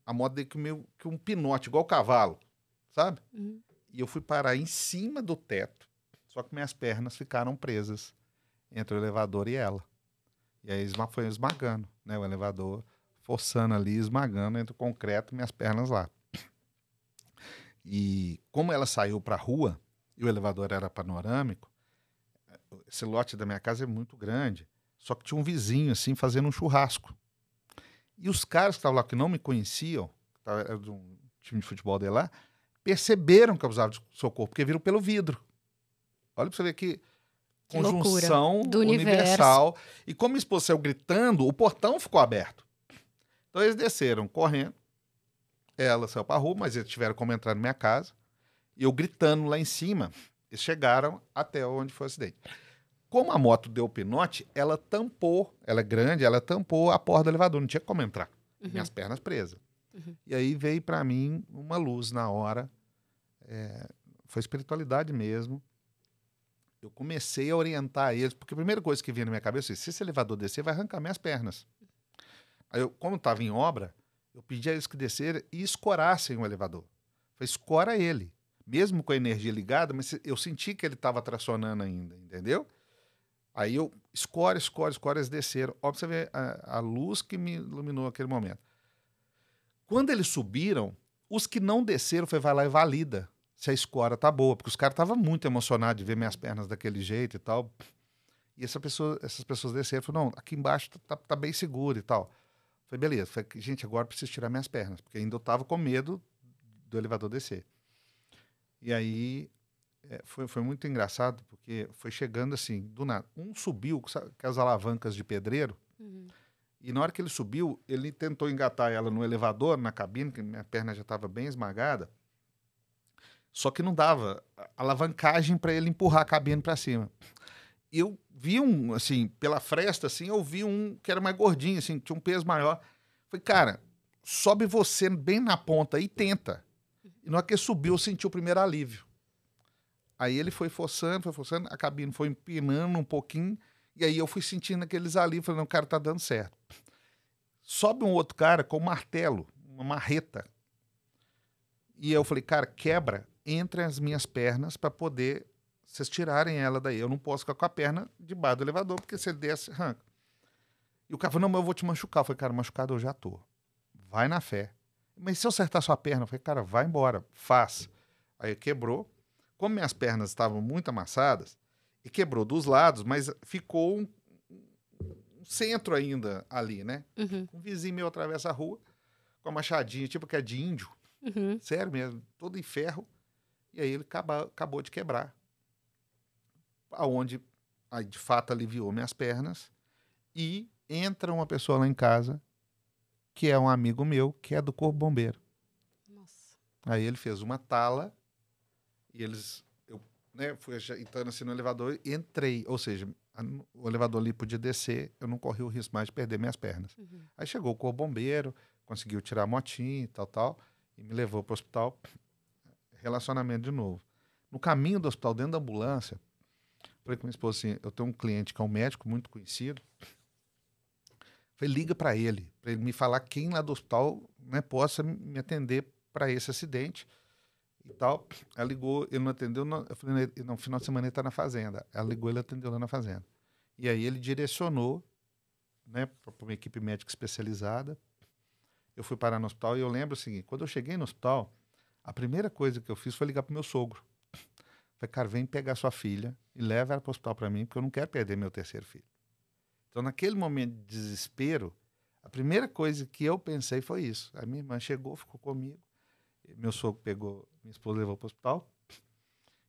a moto deu que um pinote, igual cavalo, sabe? Uhum. E eu fui parar em cima do teto, só que minhas pernas ficaram presas entre o elevador e ela. E aí foi esmagando, né? O elevador forçando ali, esmagando entre o concreto e minhas pernas lá. E como ela saiu para a rua e o elevador era panorâmico, esse lote da minha casa é muito grande, só que tinha um vizinho assim fazendo um churrasco. E os caras que estavam lá, que não me conheciam, era de um time de futebol dele lá, perceberam que eu precisava de socorro, porque viram pelo vidro. Olha para você ver que conjunção do universal. E como minha esposa saiu gritando, o portão ficou aberto. Então eles desceram correndo. Ela saiu para a rua, mas eles tiveram como entrar na minha casa. E eu gritando lá em cima, eles chegaram até onde foi o acidente. Como a moto deu o pinote, ela tampou, ela é grande, ela tampou a porta do elevador, não tinha como entrar. Uhum. Minhas pernas presas. Uhum. E aí veio para mim uma luz na hora. Foi espiritualidade mesmo. Eu comecei a orientar eles, porque a primeira coisa que vinha na minha cabeça é: se esse elevador descer, vai arrancar minhas pernas. Aí eu, como estava em obra, eu pedi a eles que desceram e escorassem o elevador. Falei, escora ele. Mesmo com a energia ligada, mas eu senti que ele estava tracionando ainda, entendeu? Aí eu, escora, eles desceram. Ó, pra você ver a luz que me iluminou naquele momento. Quando eles subiram, os que não desceram, vai lá e valida se a escora tá boa, porque os caras estavam muito emocionados de ver minhas pernas daquele jeito e tal. E essas pessoas desceram e falaram, não, aqui embaixo tá bem seguro e tal. Falei, beleza. Falei, gente, agora eu preciso tirar minhas pernas, porque ainda eu tava com medo do elevador descer. E aí foi muito engraçado, porque foi chegando assim, do nada. Um subiu com as alavancas de pedreiro, e na hora que ele subiu, ele tentou engatar ela no elevador, na cabine, que minha perna já estava bem esmagada, só que não dava alavancagem para ele empurrar a cabine para cima. Eu vi assim, pela fresta, assim, eu vi um que era mais gordinho, assim, tinha um peso maior. Falei, cara, sobe você bem na ponta e tenta. E na hora que ele subiu, eu senti o primeiro alívio. Aí ele foi forçando, a cabine foi empinando um pouquinho, e aí eu fui sentindo aqueles alívios, falei, não, o cara tá dando certo. Sobe um outro cara com um martelo, uma marreta. E eu falei, cara, quebra entre as minhas pernas para poder vocês tirarem ela daí. Eu não posso ficar com a perna debaixo do elevador, porque se ele desce, arranca. E o cara falou, não, mas eu vou te machucar. Eu falei, cara, machucado eu já tô. Vai na fé. Mas se eu acertar sua perna? Eu falei, cara, vai embora, faz. Aí quebrou. Como minhas pernas estavam muito amassadas, e quebrou dos lados, mas ficou um centro ainda ali, né? Uhum. Um vizinho meu atravessa a rua com a machadinha, tipo que é de índio. Uhum. Sério mesmo, todo em ferro. E aí ele acabou de quebrar. Aonde, aí, de fato, aliviou minhas pernas. E entra uma pessoa lá em casa, que é um amigo meu, que é do Corpo Bombeiro. Nossa. Aí ele fez uma tala e eu fui entrando assim no elevador e entrei. Ou seja, o elevador ali podia descer, eu não corri o risco mais de perder minhas pernas. Uhum. Aí chegou o Corpo Bombeiro, conseguiu tirar a motinha e tal, e me levou para o hospital. Relacionamento de novo. No caminho do hospital, dentro da ambulância, falei com minha esposa assim, eu tenho um cliente que é um médico muito conhecido. Falei, liga para ele me falar quem lá do hospital, né, possa me atender para esse acidente e tal. Ela ligou, ele não atendeu, eu falei, no final de semana ele está na fazenda. Ela ligou, ele atendeu lá na fazenda. E aí ele direcionou, né, para uma equipe médica especializada. Eu fui parar no hospital e eu lembro o seguinte, quando eu cheguei no hospital, a primeira coisa que eu fiz foi ligar pro meu sogro. Falei, cara, vem pegar sua filha e leva ela pro hospital para mim, porque eu não quero perder meu terceiro filho. Então, naquele momento de desespero, a primeira coisa que eu pensei foi isso. A minha irmã chegou, ficou comigo, meu sogro pegou, minha esposa levou para o hospital.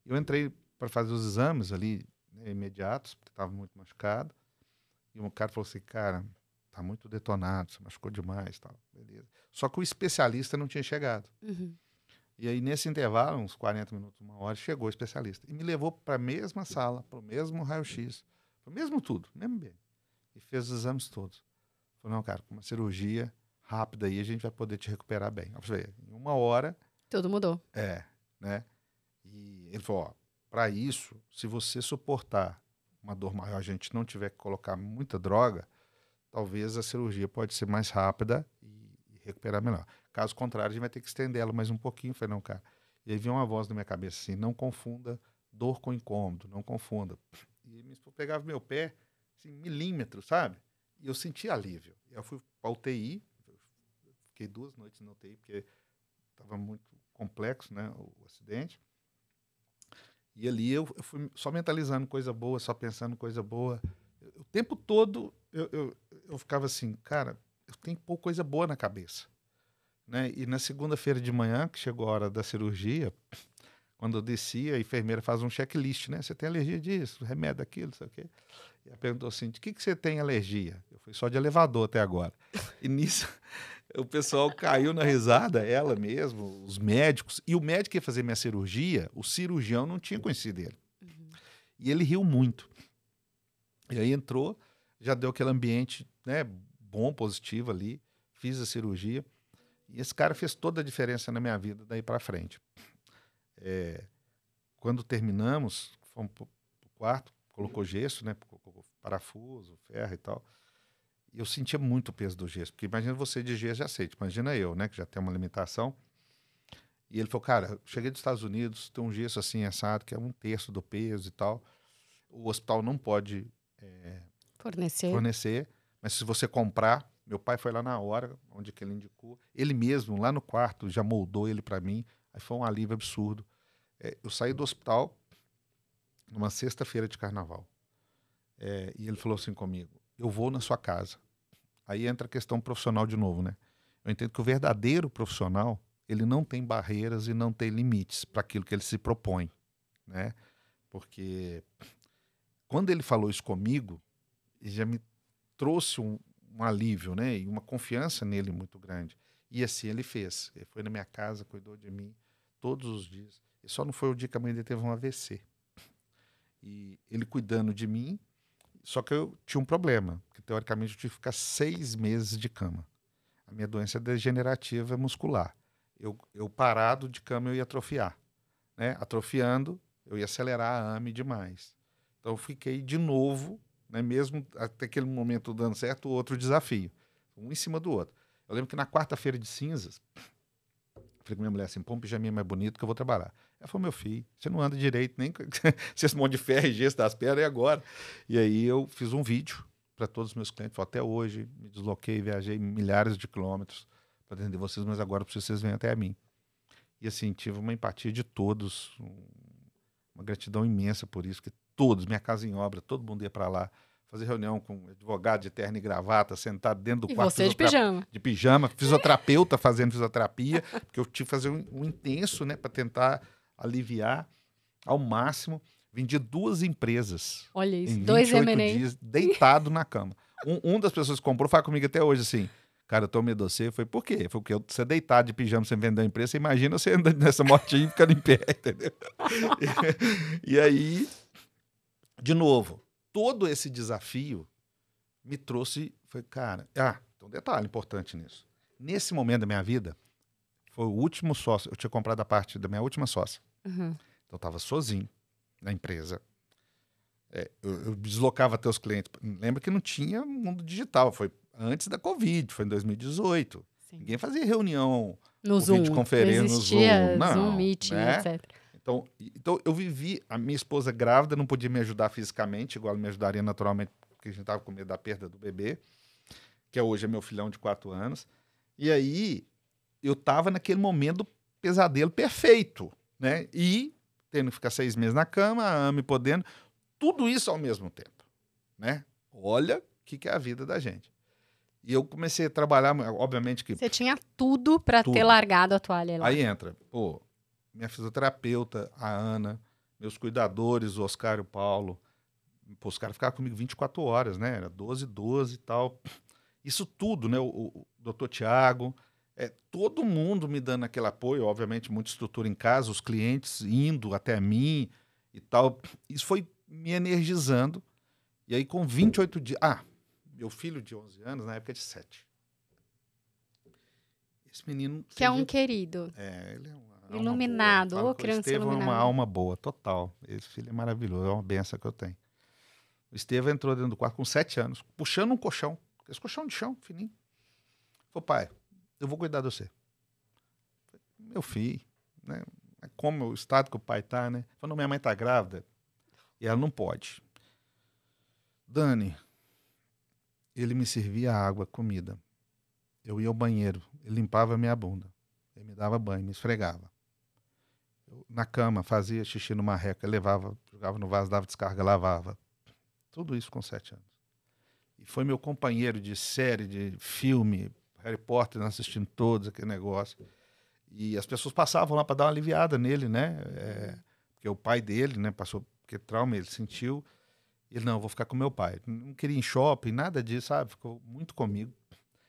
Eu entrei para fazer os exames ali, né, imediatos, porque estava muito machucado. E um cara falou assim, cara, tá muito detonado, você machucou demais, tal, beleza. Só que o especialista não tinha chegado. Uhum. E aí, nesse intervalo, uns 40 minutos, uma hora, chegou o especialista. E me levou para a mesma sala, para o mesmo raio-x, para o mesmo tudo, mesmo bem. E fez os exames todos. Falei, não, cara, com uma cirurgia rápida aí, a gente vai poder te recuperar bem. Eu falei, em 1 hora... Tudo mudou. né? E ele falou, ó, 1 para isso, se você suportar uma dor maior, a gente não tiver que colocar muita droga, talvez a cirurgia pode ser mais rápida e recuperar melhor. Caso contrário, a gente vai ter que estender ela mais um pouquinho. Eu falei, não, cara. E aí veio uma voz na minha cabeça assim, não confunda dor com incômodo, não confunda. E minha esposa pegava meu pé, assim, milímetros, sabe? E eu senti alívio. Eu fui para UTI, fiquei 2 noites na UTI, porque estava muito complexo, né, o acidente. E ali eu fui só mentalizando coisa boa, só pensando coisa boa. O tempo todo eu ficava assim, cara, eu tenho que pôr coisa boa na cabeça. Né? E na segunda-feira de manhã, que chegou a hora da cirurgia, quando eu desci, a enfermeira faz um checklist, né? Você tem alergia disso, remédio daquilo, não sei o quê. E ela perguntou assim, de que você tem alergia? Eu fui só de elevador até agora. E nisso, o pessoal caiu na risada, ela mesmo, os médicos. E o médico que ia fazer minha cirurgia, o cirurgião não tinha conhecido ele. E ele riu muito. E aí entrou, já deu aquele ambiente, né, bom, positivo ali, fiz a cirurgia. E esse cara fez toda a diferença na minha vida daí para frente. Quando terminamos, fomos para o quarto, colocou gesso, né, colocou parafuso, ferro e tal. E eu sentia muito o peso do gesso, porque imagina você de gesso já sei, imagina eu, né, que já tem uma limitação. E ele falou, cara, eu cheguei dos Estados Unidos, tem um gesso assim assado, que é 1/3 do peso e tal. O hospital não pode fornecer, mas se você comprar, meu pai foi lá na hora, onde que ele indicou, ele mesmo, lá no quarto, já moldou ele para mim, aí foi um alívio absurdo. Eu saí do hospital numa sexta-feira de carnaval, e ele falou assim comigo, eu vou na sua casa. Aí entra a questão profissional de novo, né? Eu entendo que o verdadeiro profissional, ele não tem barreiras e não tem limites para aquilo que ele se propõe, né? Porque quando ele falou isso comigo, ele já me trouxe um alívio, né? E uma confiança nele muito grande. E assim ele fez. Ele foi na minha casa, cuidou de mim todos os dias. E só não foi o dia que a mãe dele teve um AVC. E ele cuidando de mim, só que eu tinha um problema, que teoricamente eu tive que ficar 6 meses de cama. A minha doença degenerativa muscular. Eu parado de cama eu ia atrofiar, né? Atrofiando, eu ia acelerar a AME demais. Então eu fiquei de novo, né? Mesmo até aquele momento dando certo, outro desafio, um em cima do outro. Eu lembro que na quarta-feira de cinzas, falei com minha mulher assim, põe um pijaminha mais bonito que eu vou trabalhar. Ela falou, meu filho, você não anda direito, nem se esse monte de ferro e gesso das pernas, e agora? E aí eu fiz um vídeo para todos os meus clientes, até hoje, me desloquei, viajei milhares de quilômetros para atender vocês, mas agora preciso que vocês venham até a mim. E assim, tive uma empatia de todos, uma gratidão imensa por isso, que todos, minha casa em obra, todo mundo ia para lá, fazer reunião com advogado de terno e gravata, sentado dentro do quarto. E você de pijama. De pijama, fisioterapeuta fazendo fisioterapia, porque eu tive que fazer um intenso, né, para tentar aliviar ao máximo. Vendi 2 empresas. Olha isso, em 2 28 M&A. dias, deitado na cama. Um das pessoas que comprou fala comigo até hoje assim, cara, eu tô medo de você. Foi por quê? Foi porque você deitado de pijama sem vender a empresa, você imagina você andando nessa motinha e ficando em pé, entendeu? E aí, de novo, todo esse desafio me trouxe, foi, cara, tem um detalhe importante nisso. Nesse momento da minha vida, foi o último sócio, eu tinha comprado a parte da minha última sócia. Uhum. Então eu estava sozinho na empresa. Eu deslocava até os clientes. Lembra que não tinha mundo digital, foi antes da Covid, foi em 2018. Sim. Ninguém fazia reunião No Zoom, videoconferência não existia no Zoom. Não, Zoom, Meet, né? etc. Então eu vivi, a minha esposa grávida não podia me ajudar fisicamente, igual ela me ajudaria naturalmente, porque a gente estava com medo da perda do bebê, que hoje é meu filhão de 4 anos. E aí eu estava naquele momento do pesadelo perfeito, né? E tendo que ficar 6 meses na cama, a AME podendo, tudo isso ao mesmo tempo, né? Olha o que é a vida da gente. E eu comecei a trabalhar, obviamente que... Você tinha tudo para ter largado a toalha lá. Aí entra, minha fisioterapeuta, a Ana, meus cuidadores, o Oscar e o Paulo. Os caras ficavam comigo 24 horas, né? Era 12 e tal. Isso tudo, né? O doutor Tiago, todo mundo me dando aquele apoio, obviamente, muita estrutura em casa, os clientes indo até mim e tal. Isso foi me energizando. E aí, com 28 dias... meu filho de 11 anos, na época, é de 7. Esse menino... Que é um querido. Ele é um Iluminado, Falo ô que o criança Estevão é uma iluminada. alma boa, total. Esse filho é maravilhoso, é uma benção que eu tenho. O Estevão entrou dentro do quarto com 7 anos, puxando um colchão, esse colchão de chão, fininho. Falou, pai, eu vou cuidar de você. Meu filho, né? Como o estado que o pai tá, né? Falou, minha mãe tá grávida e ela não pode. Dani, ele me servia água, comida. Eu ia ao banheiro, ele limpava a minha bunda. Ele me dava banho, me esfregava. Eu, na cama, fazia xixi numa reca, levava, jogava no vaso, dava descarga, lavava. Tudo isso com 7 anos. E foi meu companheiro de série, de filme, Harry Potter, nós assistindo todos, aquele negócio. E as pessoas passavam lá para dar uma aliviada nele, né? Porque o pai dele, né, passou porque trauma, ele sentiu. Ele, não, eu vou ficar com meu pai. Não queria ir em shopping, nada disso, sabe? Ficou muito comigo.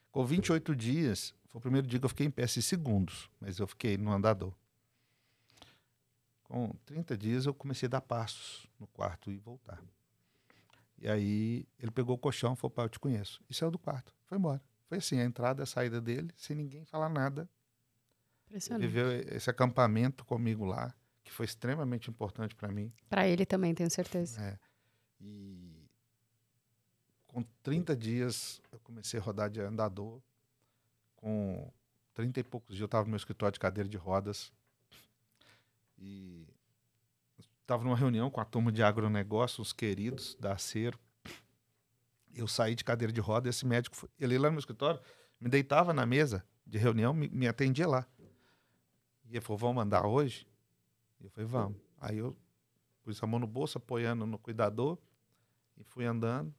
Ficou 28 dias. Foi o primeiro dia que eu fiquei em pé, 6 segundos. Mas eu fiquei no andador. Com 30 dias eu comecei a dar passos no quarto e voltar. E aí ele pegou o colchão e falou, pai, eu te conheço. E saiu do quarto, foi embora. Foi assim, a entrada e a saída dele, sem ninguém falar nada. Ele viveu esse acampamento comigo lá, que foi extremamente importante para mim. Para ele também, tenho certeza. E com 30 dias eu comecei a rodar de andador. Com 30 e poucos dias eu estava no meu escritório de cadeira de rodas. E estava numa reunião com a turma de agronegócio, os queridos da Acero. Eu saí de cadeira de roda, esse médico, ele ia lá no meu escritório, me deitava na mesa de reunião, me atendia lá. E ele falou, vamos andar hoje? E eu falei, vamos. Aí eu pus a mão no bolso, apoiando no cuidador, e fui andando,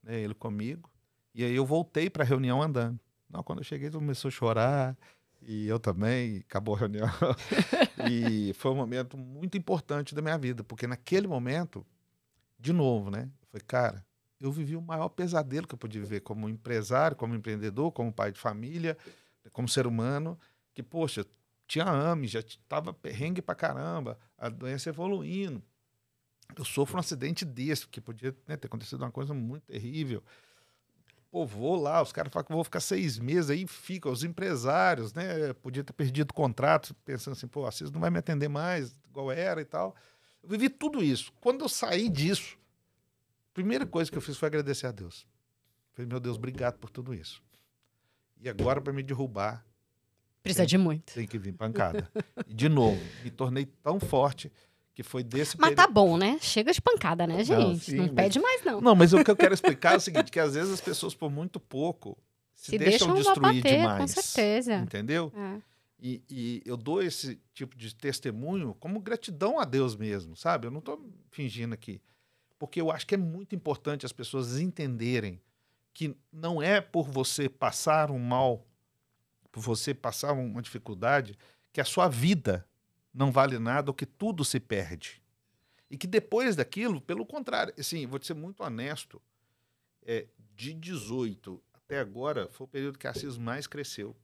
né, ele comigo. E aí eu voltei para a reunião andando. Não, quando eu cheguei, ele começou a chorar, e eu também, acabou a reunião. E foi um momento muito importante da minha vida, porque naquele momento, de novo, né, eu falei, cara, eu vivi o maior pesadelo que eu podia viver como empresário, como empreendedor, como pai de família, como ser humano, que, poxa, tinha AME, já estava perrengue pra caramba, a doença evoluindo. Eu sofro um acidente desse, que podia, né, ter acontecido uma coisa muito terrível. Pô, vou lá, os caras falam que eu vou ficar 6 meses, aí fica, os empresários, né, podia ter perdido o contrato, pensando assim, pô, a CIS não vai me atender mais, igual era e tal. Eu vivi tudo isso. Quando eu saí disso, a primeira coisa que eu fiz foi agradecer a Deus. Falei, meu Deus, obrigado por tudo isso. E agora, para me derrubar, Precisa de muito. tem que vir pancada. E, de novo, me tornei tão forte que foi desse Mas tá bom, né? Chega de pancada, né, gente? Não pede mais, não. Não, mas o que eu quero explicar é o seguinte, que às vezes as pessoas, por muito pouco, se deixam destruir bater, demais. com certeza. Entendeu? É. E eu dou esse tipo de testemunho como gratidão a Deus mesmo, sabe? Eu não estou fingindo aqui. Porque eu acho que é muito importante as pessoas entenderem que não é por você passar um mal, por você passar uma dificuldade, que a sua vida não vale nada ou que tudo se perde. E que depois daquilo, pelo contrário, assim, vou te ser muito honesto, de 18 até agora foi o período que a CIS mais cresceu.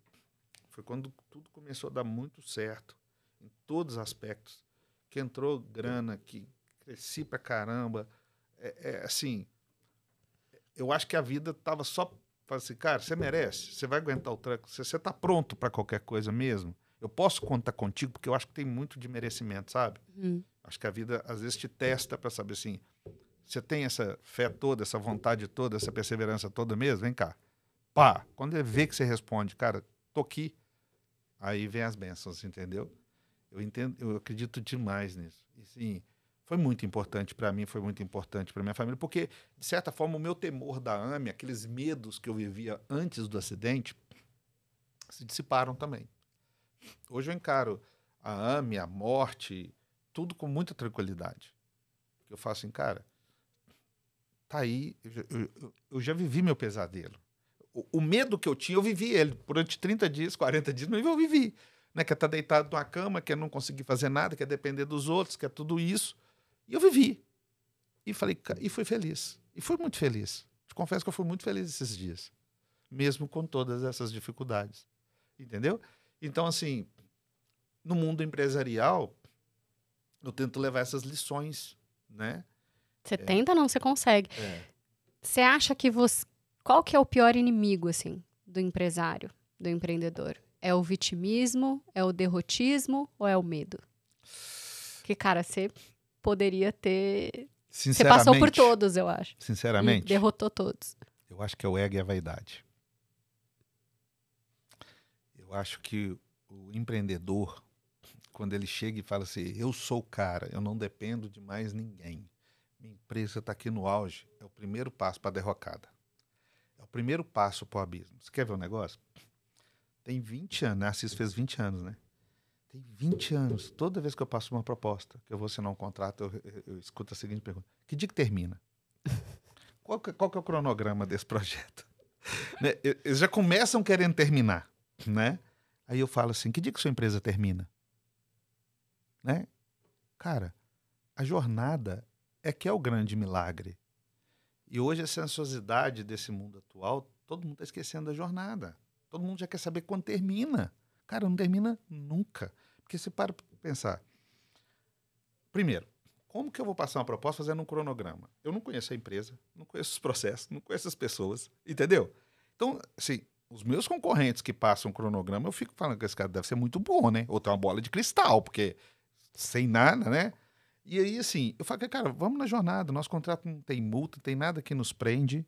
Foi quando tudo começou a dar muito certo, em todos os aspectos. Que entrou grana, que cresci pra caramba. Assim, eu acho que a vida tava só... Falei assim, cara, você merece, você vai aguentar o tranco, você está pronto para qualquer coisa mesmo? Eu posso contar contigo, porque eu acho que tem muito de merecimento, sabe? Acho que a vida, às vezes, te testa para saber assim, você tem essa fé toda, essa vontade toda, essa perseverança toda mesmo? Vem cá. Pá, quando ele vê que você responde, cara, tô aqui, aí vem as bênçãos, entendeu? Eu acredito demais nisso. E, sim, foi muito importante para mim, foi muito importante para minha família, porque, de certa forma, o meu temor da AME, aqueles medos que eu vivia antes do acidente, se dissiparam também. Hoje eu encaro a AME, a morte, tudo com muita tranquilidade. Eu faço assim, cara, tá aí, eu já vivi meu pesadelo. O medo que eu tinha, eu vivi ele. Durante 30 dias, 40 dias, mas eu vivi. Né? Que é estar deitado numa cama, que é não conseguir fazer nada, que é depender dos outros, que é tudo isso. E eu vivi. E falei, e fui feliz. E fui muito feliz. Te confesso que eu fui muito feliz esses dias. Mesmo com todas essas dificuldades. Entendeu? Então, assim, no mundo empresarial, eu tento levar essas lições, né? Você tenta, não, você consegue. Você acha que você... Qual que é o pior inimigo, assim, do empresário, do empreendedor? É o vitimismo? É o derrotismo? Ou é o medo? Que, cara, você poderia ter... Você passou por todos, eu acho. Sinceramente, e derrotou todos. eu acho que é o ego e a vaidade. Eu acho que o empreendedor, quando ele chega e fala assim, eu sou o cara, eu não dependo de mais ninguém. Minha empresa está aqui no auge. É o primeiro passo para a derrocada. É o primeiro passo para o abismo. Você quer ver um negócio? Tem 20 anos, a Assis fez 20 anos, né? Tem 20 anos. Toda vez que eu passo uma proposta, que eu vou assinar um contrato, eu escuto a seguinte pergunta. Que dia que termina? Qual que é o cronograma desse projeto? Né? Eles já começam querendo terminar, né? Aí eu falo assim, que dia que sua empresa termina? Né? Cara, a jornada é que é o grande milagre. E hoje a sensuosidade desse mundo atual, todo mundo está esquecendo da jornada. Todo mundo já quer saber quando termina. Cara, não termina nunca. Porque você para pensar. Primeiro, como que eu vou passar uma proposta fazendo um cronograma? Eu não conheço a empresa, não conheço os processos, não conheço as pessoas, entendeu? Então, assim, os meus concorrentes que passam um cronograma, eu fico falando que esse cara deve ser muito bom, né? Ou tem uma bola de cristal, porque sem nada, né? E aí, assim, eu falo, cara, vamos na jornada, nosso contrato não tem multa, não tem nada que nos prende.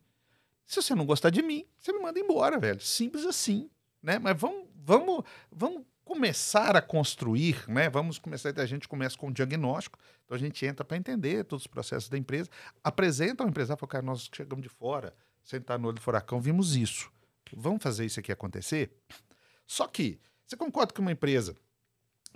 Se você não gostar de mim, você me manda embora, velho. Simples assim, né? Mas vamos começar a construir, né? A gente começa com um diagnóstico, então a gente entra para entender todos os processos da empresa, apresenta ao empresário, fala, cara, nós chegamos de fora, sentar no olho do furacão, vimos isso. Vamos fazer isso aqui acontecer? Só que, você concorda que uma empresa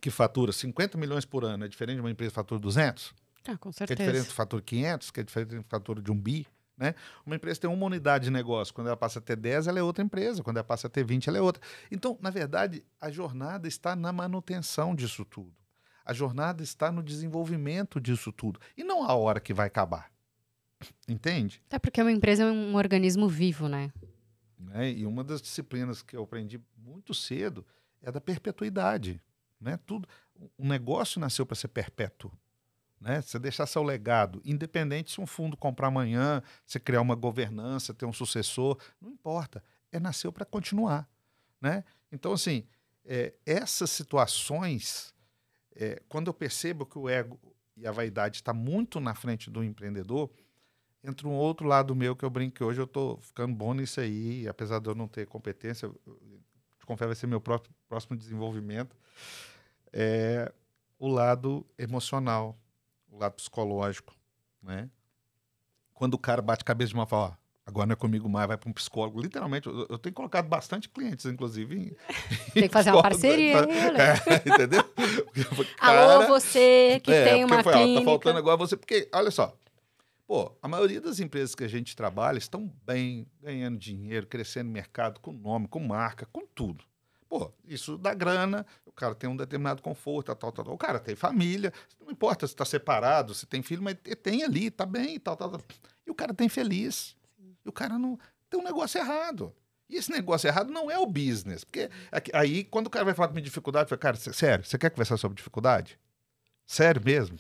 que fatura 50 milhões por ano é diferente de uma empresa que fatura 200? Com Que é certeza. diferente do fator 500, que é diferente do fator de 1 bi, né? Uma empresa tem uma unidade de negócio, quando ela passa a ter 10, ela é outra empresa, quando ela passa a ter 20, ela é outra. Então, na verdade, a jornada está na manutenção disso tudo. A jornada está no desenvolvimento disso tudo. E não a hora que vai acabar. Entende? Até porque uma empresa é um organismo vivo, né? E uma das disciplinas que eu aprendi muito cedo é a da perpetuidade. Né? O negócio nasceu para ser perpétuo. Né? Você deixar seu legado, independente se um fundo comprar amanhã, você criar uma governança, ter um sucessor, não importa. Nasceu para continuar. Né? Então, assim, essas situações, quando eu percebo que o ego e a vaidade está muito na frente do empreendedor, entra um outro lado meu que eu brinco que hoje eu estou ficando bom nisso aí, apesar de eu não ter competência, te confesso, vai ser meu próximo desenvolvimento, o lado emocional, o lado psicológico, né? Quando o cara bate cabeça de uma fala, ó, agora não é comigo mais, vai para um psicólogo. Literalmente, eu tenho colocado bastante clientes, inclusive. Tem que fazer uma parceria aí, olha. Entendeu? Cara, alô, você que tem uma clínica. Tá faltando agora você, porque, olha só, pô, a maioria das empresas que a gente trabalha estão bem, ganhando dinheiro, crescendo no mercado, com nome, com marca, com tudo. Pô, isso dá grana, o cara tem um determinado conforto, tal. O cara tem família, não importa se está separado, se tem filho, mas tem ali, tá bem, tal. E o cara tem feliz. E o cara não... Tem um negócio errado. E esse negócio errado não é o business. Porque aí, quando o cara vai falar com minha dificuldade, eu falo, cara, sério, você quer conversar sobre dificuldade? Sério mesmo?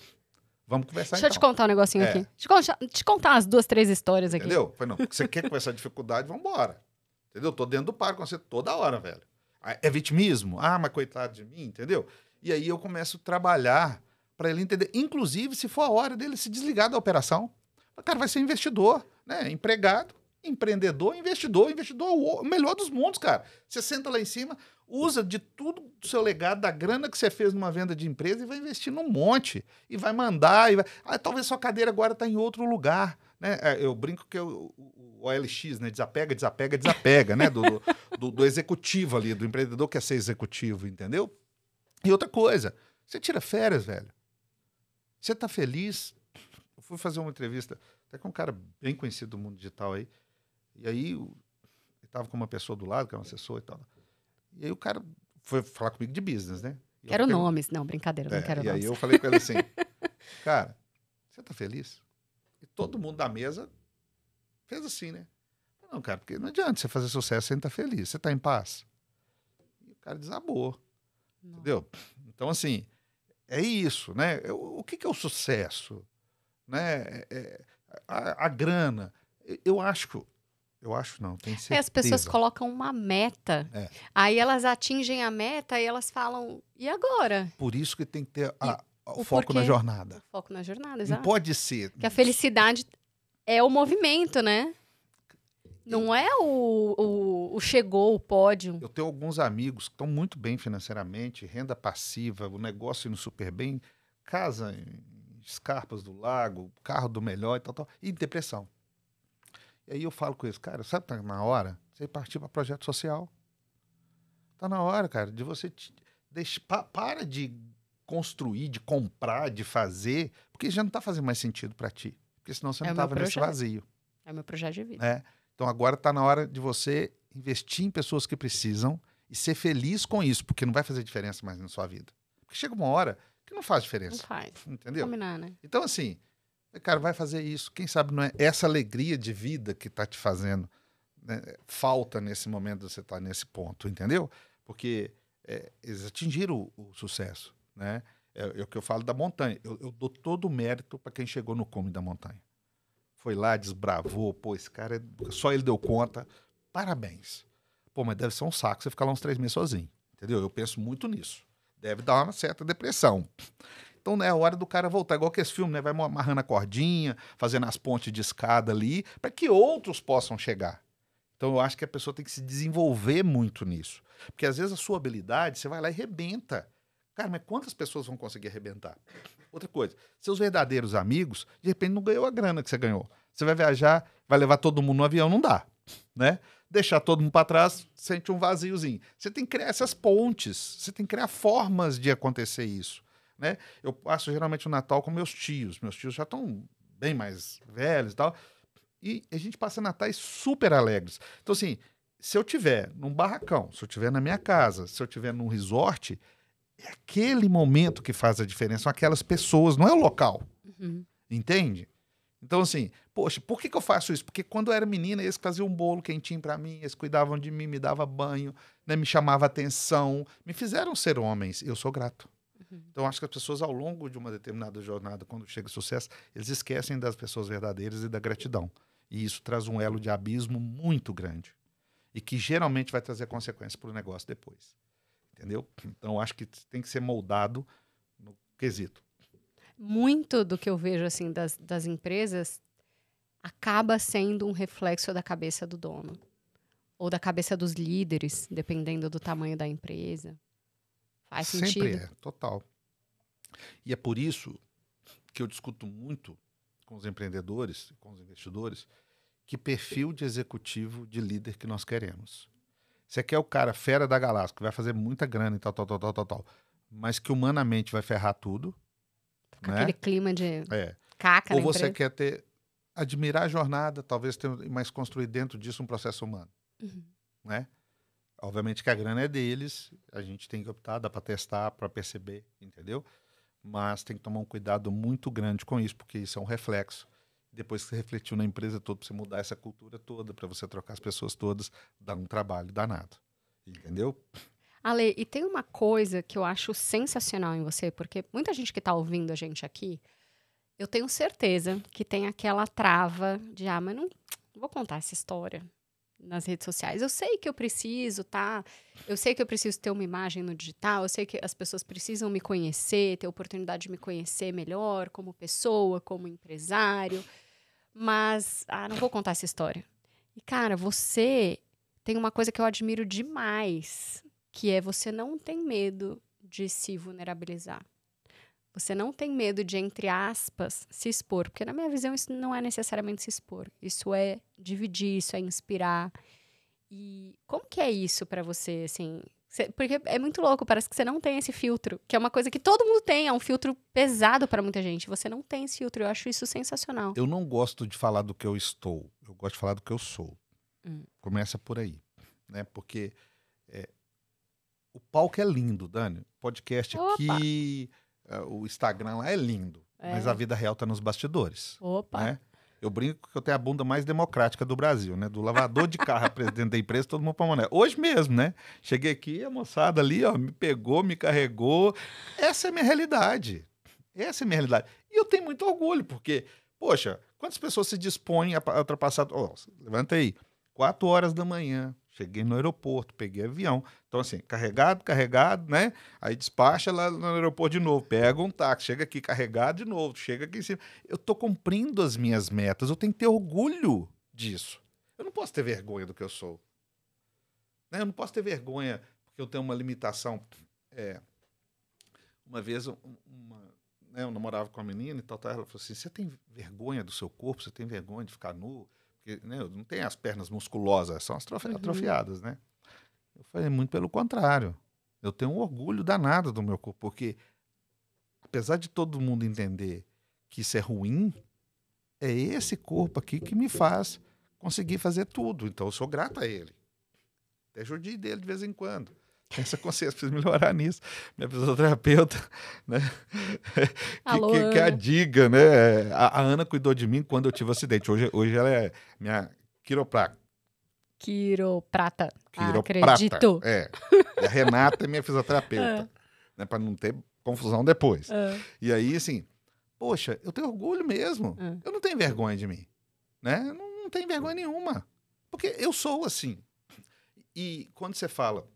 Vamos conversar. Deixa eu te contar um negocinho aqui. Te contar umas 2, 3 histórias aqui. Entendeu? Falei, não, você quer conversar de dificuldade, vamos embora. Entendeu? Tô dentro do par com você toda hora, velho. É vitimismo? Ah, mas coitado de mim, entendeu? E aí eu começo a trabalhar para ele entender, inclusive se for a hora dele se desligar da operação. O cara vai ser investidor, né? Empregado, empreendedor, investidor, o melhor dos mundos, cara. Você senta lá em cima, usa de tudo do seu legado, da grana que você fez numa venda de empresa e vai investir num monte. E vai mandar, talvez sua cadeira agora está em outro lugar. Né? Eu brinco que o OLX, né? Desapega, né? Do executivo ali, do empreendedor que quer ser executivo, entendeu? E outra coisa, você tira férias, velho. Você tá feliz? Eu fui fazer uma entrevista até com um cara bem conhecido do mundo digital aí, e aí eu tava com uma pessoa do lado, que é um assessor e tal. E aí o cara foi falar comigo de business, né? Quero nomes. Não, brincadeira, não quero nomes. E aí eu falei com ele assim, cara, você tá feliz? E todo mundo da mesa fez assim, né? Não, cara, porque não adianta você fazer sucesso sem estar feliz. Você tá em paz? E o cara desabou. Não. Entendeu? Então, assim, é isso, né? O que é o sucesso? Né? A grana. Eu acho Eu acho não, tenho certeza. É, as pessoas colocam uma meta, É. aí elas atingem a meta e elas falam, e agora? Por isso que tem que ter o o foco na porquê? jornada. O foco na jornada, Não exato. pode ser. Porque a felicidade é o movimento, né? Não é o chegou, o pódio. Eu tenho alguns amigos que estão muito bem financeiramente, renda passiva, o negócio indo super bem, casa em Escarpas do Lago, carro do melhor e tal, e depressão. E aí eu falo com eles, cara, sabe, tá na hora de você partir para projeto social. Tá na hora, cara, de você para de construir, de comprar, de fazer, porque já não tá fazendo mais sentido para ti. Porque senão você não tava nesse vazio. É o meu projeto de vida. Né? Então agora tá na hora de você investir em pessoas que precisam e ser feliz com isso, porque não vai fazer diferença mais na sua vida. Porque chega uma hora que não faz diferença. Não faz. Entendeu? Combinar, né? Então, assim, cara, vai fazer isso. Quem sabe não é essa alegria de vida que tá te fazendo, né, falta nesse momento de você estar nesse ponto, entendeu? Porque eles atingiram o sucesso, né? É o que eu falo da montanha. Eu dou todo o mérito para quem chegou no cume da montanha. Foi lá, desbravou, pô, esse cara, só ele deu conta. Parabéns. Pô, mas deve ser um saco você ficar lá uns 3 meses sozinho, entendeu? Eu penso muito nisso. Deve dar uma certa depressão. Então, né, é a hora do cara voltar, igual que esse filme, né? Vai amarrando a cordinha, fazendo as pontes de escada ali, para que outros possam chegar. Então, eu acho que a pessoa tem que se desenvolver muito nisso. Porque, às vezes, a sua habilidade, você vai lá e rebenta. Cara, mas quantas pessoas vão conseguir arrebentar? Outra coisa, seus verdadeiros amigos, de repente, não ganhou a grana que você ganhou. Você vai viajar, vai levar todo mundo no avião, não dá, né? Deixar todo mundo para trás, sente um vaziozinho. Você tem que criar essas pontes, você tem que criar formas de acontecer isso, né? Eu passo geralmente o Natal com meus tios. Meus tios já estão bem mais velhos e tal. E a gente passa natais super alegres. Então, assim, se eu tiver num barracão, se eu tiver na minha casa, se eu tiver num resort, é aquele momento que faz a diferença, são aquelas pessoas, não é o local. Uhum. Entende? Então, assim, poxa, por que eu faço isso? Porque quando eu era menina, eles faziam um bolo quentinho para mim, eles cuidavam de mim, me davam banho, né, me chamavam atenção, me fizeram ser homens. Eu sou grato. Uhum. Então, acho que as pessoas, ao longo de uma determinada jornada, quando chega o sucesso, eles esquecem das pessoas verdadeiras e da gratidão. E isso traz um elo de abismo muito grande. E que geralmente vai trazer consequências para o negócio depois. Entendeu? Então, acho que tem que ser moldado no quesito. Muito do que eu vejo assim das empresas acaba sendo um reflexo da cabeça do dono. Ou da cabeça dos líderes, dependendo do tamanho da empresa. Faz Sempre sentido? é, total. E é por isso que eu discuto muito com os empreendedores, com os investidores, que perfil de executivo, de líder que nós queremos. Você quer o cara fera da galáxia, que vai fazer muita grana e tal, mas que humanamente vai ferrar tudo. Com né? aquele clima de caca Ou na você empresa. quer admirar a jornada, talvez mas construir dentro disso um processo humano. Uhum. Né? Obviamente que a grana é deles, a gente tem que optar, dá para testar, para perceber, entendeu? Mas tem que tomar um cuidado muito grande com isso, porque isso é um reflexo. Depois que você refletiu na empresa toda, para você mudar essa cultura toda, para você trocar as pessoas todas, dá um trabalho danado. Entendeu? Ale, e tem uma coisa que eu acho sensacional em você, porque muita gente que está ouvindo a gente aqui, eu tenho certeza que tem aquela trava de, mas não vou contar essa história nas redes sociais. Eu sei que eu preciso, tá? Eu sei que eu preciso ter uma imagem no digital, eu sei que as pessoas precisam me conhecer, ter oportunidade de me conhecer melhor como pessoa, como empresário, mas, não vou contar essa história. E, cara, você tem uma coisa que eu admiro demais, que é você não tem medo de se vulnerabilizar. Você não tem medo de, entre aspas, se expor. Porque, na minha visão, isso não é necessariamente se expor. Isso é dividir, isso é inspirar. E como que é isso pra você, assim? Porque é muito louco, parece que você não tem esse filtro. Que é uma coisa que todo mundo tem, é um filtro pesado pra muita gente. Você não tem esse filtro, eu acho isso sensacional. Eu não gosto de falar do que eu estou, eu gosto de falar do que eu sou. Começa por aí, né? Porque o palco é lindo, Dani. O podcast aqui, o Instagram lá é lindo. Mas a vida real tá nos bastidores. Opa! Né? Eu brinco que eu tenho a bunda mais democrática do Brasil, né? Do lavador de carro a presidente da empresa, todo mundo pra mané. Hoje mesmo, né? Cheguei aqui, a moçada ali, ó, me pegou, me carregou. Essa é a minha realidade. Essa é a minha realidade. E eu tenho muito orgulho, porque, poxa, quantas pessoas se dispõem a ultrapassar... levanta aí. 4 horas da manhã. Cheguei no aeroporto, peguei avião. Então, assim, carregado, né? Aí despacha lá no aeroporto de novo, pega um táxi, chega aqui carregado de novo, chega aqui em cima. Eu tô cumprindo as minhas metas, eu tenho que ter orgulho disso. Eu não posso ter vergonha do que eu sou. Né? Eu não posso ter vergonha porque eu tenho uma limitação. Uma vez, né, eu namorava com uma menina e tal, ela falou assim, você tem vergonha do seu corpo? Você tem vergonha de ficar nu? Porque, né, eu não tenho as pernas musculosas, são atrofiadas, né? Eu falei, muito pelo contrário. Eu tenho um orgulho danado do meu corpo, porque apesar de todo mundo entender que isso é ruim, é esse corpo aqui que me faz conseguir fazer tudo. Então, eu sou grato a ele. Até judio dele de vez em quando. Tem essa consciência, preciso melhorar nisso. Minha fisioterapeuta, né? Alô, que a Ana. diga, né? A Ana cuidou de mim quando eu tive acidente. Hoje ela é minha quiroprata. Quiroprata. Quiroprata. Acredito. E a Renata é minha fisioterapeuta. Né? Para não ter confusão depois. E aí, assim, poxa, eu tenho orgulho mesmo. Eu não tenho vergonha de mim. Né? Eu não tenho vergonha nenhuma. Porque eu sou assim. E quando você fala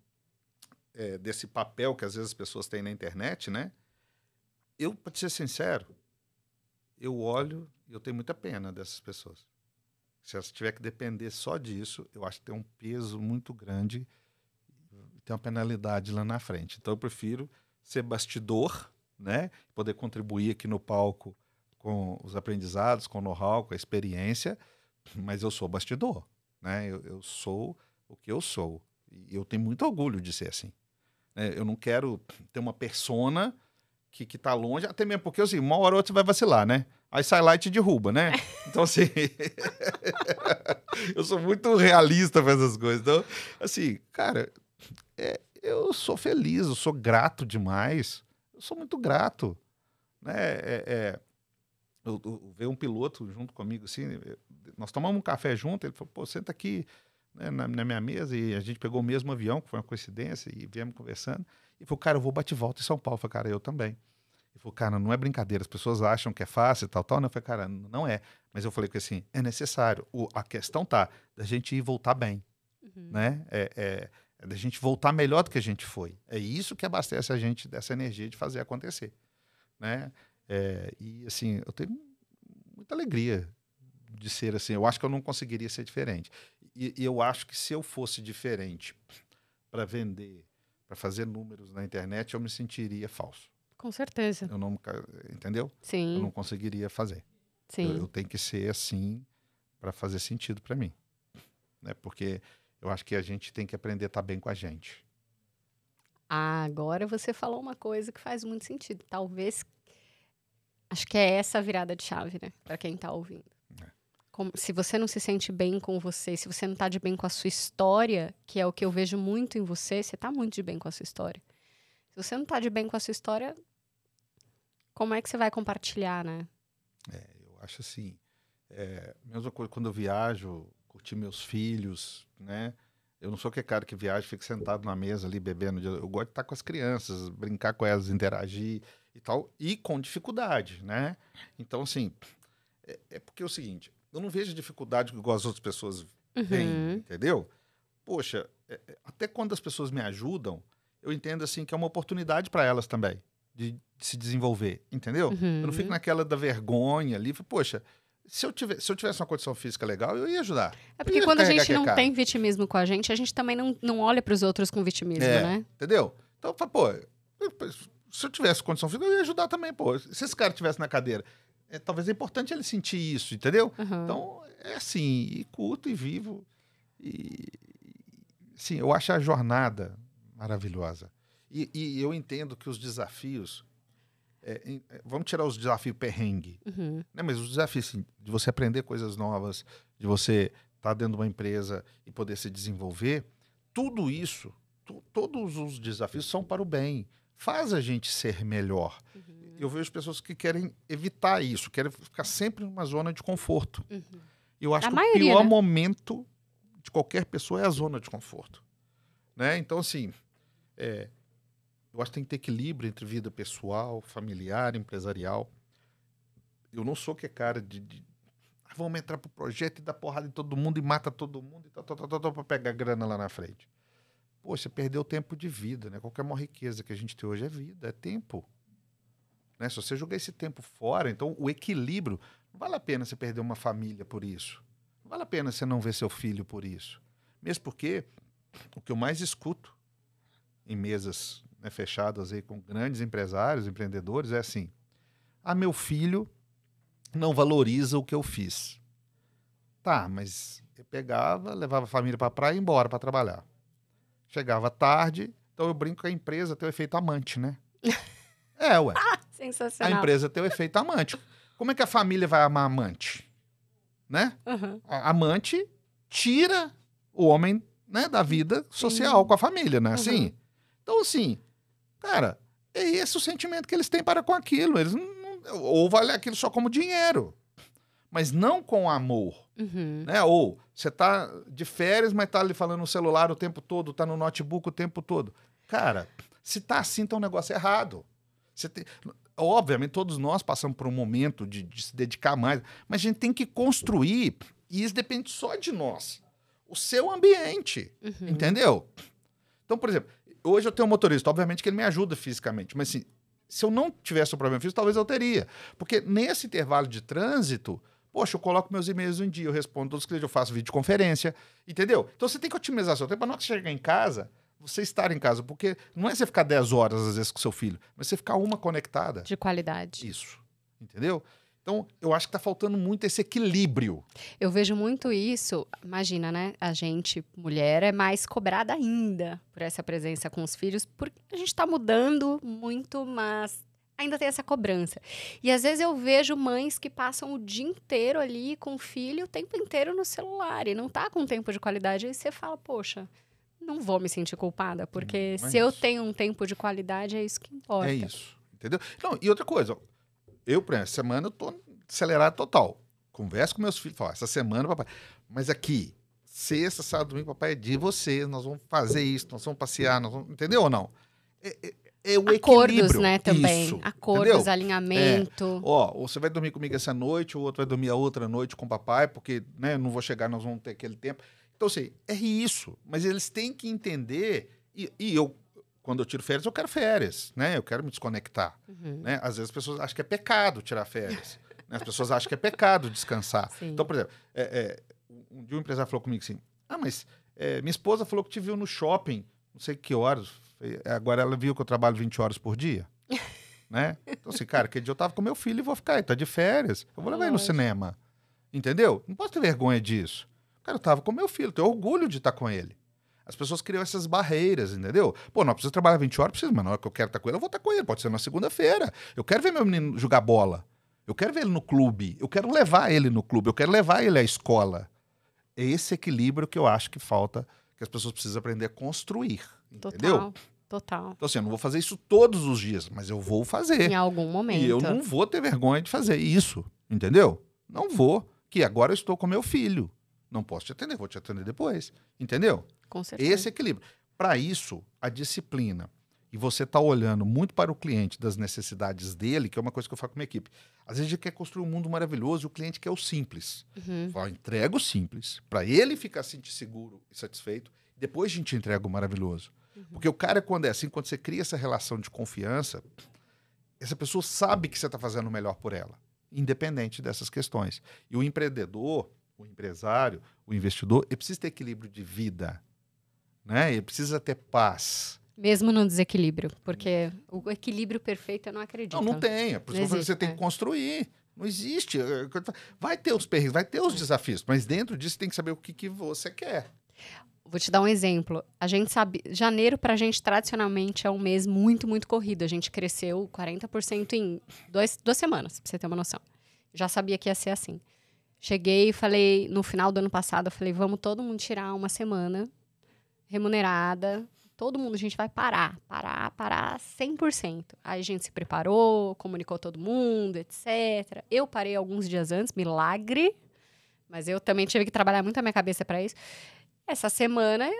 desse papel que às vezes as pessoas têm na internet, né? Eu, para ser sincero, eu olho e eu tenho muita pena dessas pessoas. Se elas tiver que depender só disso, eu acho que tem um peso muito grande e tem uma penalidade lá na frente. Então eu prefiro ser bastidor, né? Poder contribuir aqui no palco com os aprendizados, com o know-how, com a experiência, mas eu sou bastidor, né? Eu sou o que eu sou. E eu tenho muito orgulho de ser assim. Eu não quero ter uma persona que tá longe, até mesmo porque, assim, uma hora ou outra você vai vacilar, né? Aí sai lá e te derruba, né? Então, assim, eu sou muito realista para essas coisas. Então, assim, cara, eu sou feliz, eu sou grato demais. Eu sou muito grato, né? Veio um piloto junto comigo, assim, nós tomamos um café junto, ele falou, pô, senta aqui, né, na minha mesa, e a gente pegou o mesmo avião, que foi uma coincidência, e viemos conversando. E falou, cara, eu vou bate e volta em São Paulo. Eu falei, cara, eu também. Ele falou, cara, não é brincadeira, as pessoas acham que é fácil e tal. Eu falei, cara, não é. Mas eu falei que assim, é necessário. A questão tá da gente ir voltar bem, né? É da gente voltar melhor do que a gente foi. É isso que abastece a gente dessa energia de fazer acontecer, né? E assim, eu tenho muita alegria de ser assim. Eu acho que eu não conseguiria ser diferente. E eu acho que se eu fosse diferente para vender, para fazer números na internet, eu me sentiria falso. Com certeza. Eu não, entendeu? Sim. Eu não conseguiria fazer. Sim. Eu tenho que ser assim para fazer sentido para mim, né? Porque eu acho que a gente tem que aprender a estar bem com a gente. Agora você falou uma coisa que faz muito sentido. Talvez, acho que é essa a virada de chave, né? Para quem tá ouvindo. Se você não se sente bem com você, se você não tá de bem com a sua história, que é o que eu vejo muito em você, você tá muito de bem com a sua história. Se você não tá de bem com a sua história, como é que você vai compartilhar, né? Eu acho assim, mesma coisa quando eu viajo, curtir meus filhos, né? Eu não sou aquele cara que viaja e fica sentado na mesa ali bebendo. Eu gosto de estar com as crianças, brincar com elas, interagir e tal, e com dificuldade, né? Então, assim, porque é o seguinte, eu não vejo dificuldade igual as outras pessoas têm, entendeu? Poxa, até quando as pessoas me ajudam, eu entendo assim que é uma oportunidade para elas também de se desenvolver, entendeu? Eu não fico naquela da vergonha ali. Poxa, se eu tivesse uma condição física legal, eu ia ajudar. É porque quando a gente não tem vitimismo com a gente também não olha para os outros com vitimismo, né? Entendeu? Então, pô, se eu tivesse condição física, eu ia ajudar também, pô. Se esse cara tivesse na cadeira, talvez é importante ele sentir isso, entendeu? Então, é assim, e curto e vivo. E, sim, eu acho a jornada maravilhosa. E eu entendo que os desafios... vamos tirar os desafios perrengue. Né? Mas os desafios assim, de você aprender coisas novas, de você estar dentro de uma empresa e poder se desenvolver, tudo isso, todos os desafios são para o bem. Faz a gente ser melhor. Eu vejo pessoas que querem evitar isso, querem ficar sempre numa zona de conforto. Eu acho que o pior momento de qualquer pessoa é a zona de conforto. Né? Então, assim, eu acho que tem que ter equilíbrio entre vida pessoal, familiar, empresarial. Eu não sou que é cara de Vamos entrar pro projeto e dar porrada em todo mundo e mata todo mundo e tal, pra pegar grana lá na frente. Pô, você perdeu tempo de vida, né? Qualquer maior riqueza que a gente tem hoje é vida, é tempo. Né? Se você jogar esse tempo fora, então o equilíbrio, não vale a pena você perder uma família por isso. Não vale a pena você não ver seu filho por isso. Mesmo porque o que eu mais escuto em mesas, né, fechadas aí com grandes empresários, empreendedores, é assim: meu filho não valoriza o que eu fiz. Tá, mas eu pegava, levava a família para a praia e ia embora para trabalhar. Chegava tarde, então eu brinco que a empresa tem o efeito amante, né? Ué. Sensacional. A empresa tem o efeito amante. Como é que a família vai amar amante? Né? Uhum. A amante tira o homem, né, da vida social com a família, né? Assim. Então, assim, cara, é esse o sentimento que eles têm para com aquilo. Eles ou vale aquilo só como dinheiro, mas não com amor. Né? Ou você tá de férias, mas tá ali falando no celular o tempo todo, tá no notebook o tempo todo. Cara, se tá assim, tá um negócio errado. Obviamente, todos nós passamos por um momento de se dedicar mais, mas a gente tem que construir, e isso depende só de nós, o seu ambiente, entendeu? Então, por exemplo, hoje eu tenho um motorista, obviamente que ele me ajuda fisicamente, mas assim, se eu não tivesse um problema físico, talvez eu teria. Porque nesse intervalo de trânsito, poxa, eu coloco meus e-mails em dia, eu respondo todos os clientes, eu faço videoconferência, entendeu? Então você tem que otimizar seu tempo para não chegar em casa, você estar em casa, porque não é você ficar 10 horas, às vezes, com seu filho, mas você ficar uma conectada. De qualidade. Isso, entendeu? Então, eu acho que tá faltando muito esse equilíbrio. Eu vejo muito isso, imagina, né? A gente, mulher, é mais cobrada ainda por essa presença com os filhos, porque a gente tá mudando muito, mas ainda tem essa cobrança. E às vezes eu vejo mães que passam o dia inteiro ali com o filho, o tempo inteiro no celular, e não tá com tempo de qualidade. Aí você fala, poxa, não vou me sentir culpada, porque se eu tenho um tempo de qualidade, é isso que importa. É isso, entendeu? Não, e outra coisa, eu, por exemplo, essa semana eu tô acelerado total. Converso com meus filhos, falo, essa semana, papai, mas aqui, sexta, sábado, domingo, papai, é de vocês, nós vamos fazer isso, nós vamos passear, nós vamos, entendeu ou não? É o acordos, equilíbrio. Né, também. Isso, acordos, entendeu? alinhamento. Ou você vai dormir comigo essa noite, o outro vai dormir a outra noite com o papai, porque, né, eu não vou chegar, nós vamos ter aquele tempo. Então, assim, é isso. Mas eles têm que entender, e eu, quando eu tiro férias, eu quero férias, né? Eu quero me desconectar. Né? Às vezes as pessoas acham que é pecado tirar férias. Né? As pessoas acham que é pecado descansar. Sim. Então, por exemplo, um dia um empresário falou comigo assim, mas minha esposa falou que te viu no shopping, não sei que horas, agora ela viu que eu trabalho 20 horas por dia. Né? Então, assim, cara, aquele dia eu tava com meu filho e vou ficar aí, tá de férias, eu vou levar ele no cinema. Entendeu? Não posso ter vergonha disso. Cara, eu tava com meu filho, tenho orgulho de estar com ele. As pessoas criam essas barreiras, entendeu? Pô, não precisa trabalhar 20 horas, precisa, mas na hora que eu quero estar com ele, eu vou estar com ele. Pode ser na segunda-feira. Eu quero ver meu menino jogar bola. Eu quero ver ele no clube. Eu quero levar ele no clube. Eu quero levar ele à escola. É esse equilíbrio que eu acho que falta, que as pessoas precisam aprender a construir. Entendeu? Total. Então, assim, eu não vou fazer isso todos os dias, mas eu vou fazer. Em algum momento. E eu não vou ter vergonha de fazer isso. Entendeu? Não vou. Que agora eu estou com meu filho. Não posso te atender, vou te atender depois. Entendeu? Com certeza. Esse equilíbrio. Para isso, a disciplina. E você está olhando muito para o cliente, das necessidades dele, que é uma coisa que eu falo com a minha equipe. Às vezes a gente quer construir um mundo maravilhoso e o cliente quer o simples. Fala, entrega o simples, para ele ficar sentir seguro e satisfeito, e depois a gente entrega o maravilhoso. Porque o cara, quando é assim, quando você cria essa relação de confiança, essa pessoa sabe que você está fazendo o melhor por ela, independente dessas questões. E o empreendedor, o empresário, o investidor, ele precisa ter equilíbrio de vida, né? Ele precisa ter paz. Mesmo no desequilíbrio, porque o equilíbrio perfeito eu não acredito. Não tem. É por isso que você tem que construir. Não existe. Vai ter os perrengues, vai ter os desafios, mas dentro disso tem que saber o que você quer. Vou te dar um exemplo. A gente sabe, janeiro pra gente tradicionalmente é um mês muito, muito corrido. A gente cresceu 40% em 2 semanas, pra você ter uma noção. Já sabia que ia ser assim. Cheguei e falei, no final do ano passado, eu falei, vamos todo mundo tirar uma semana remunerada. Todo mundo, a gente vai parar 100%. Aí a gente se preparou, comunicou todo mundo, etc. Eu parei alguns dias antes, milagre. Mas eu também tive que trabalhar muito a minha cabeça para isso. Essa semana,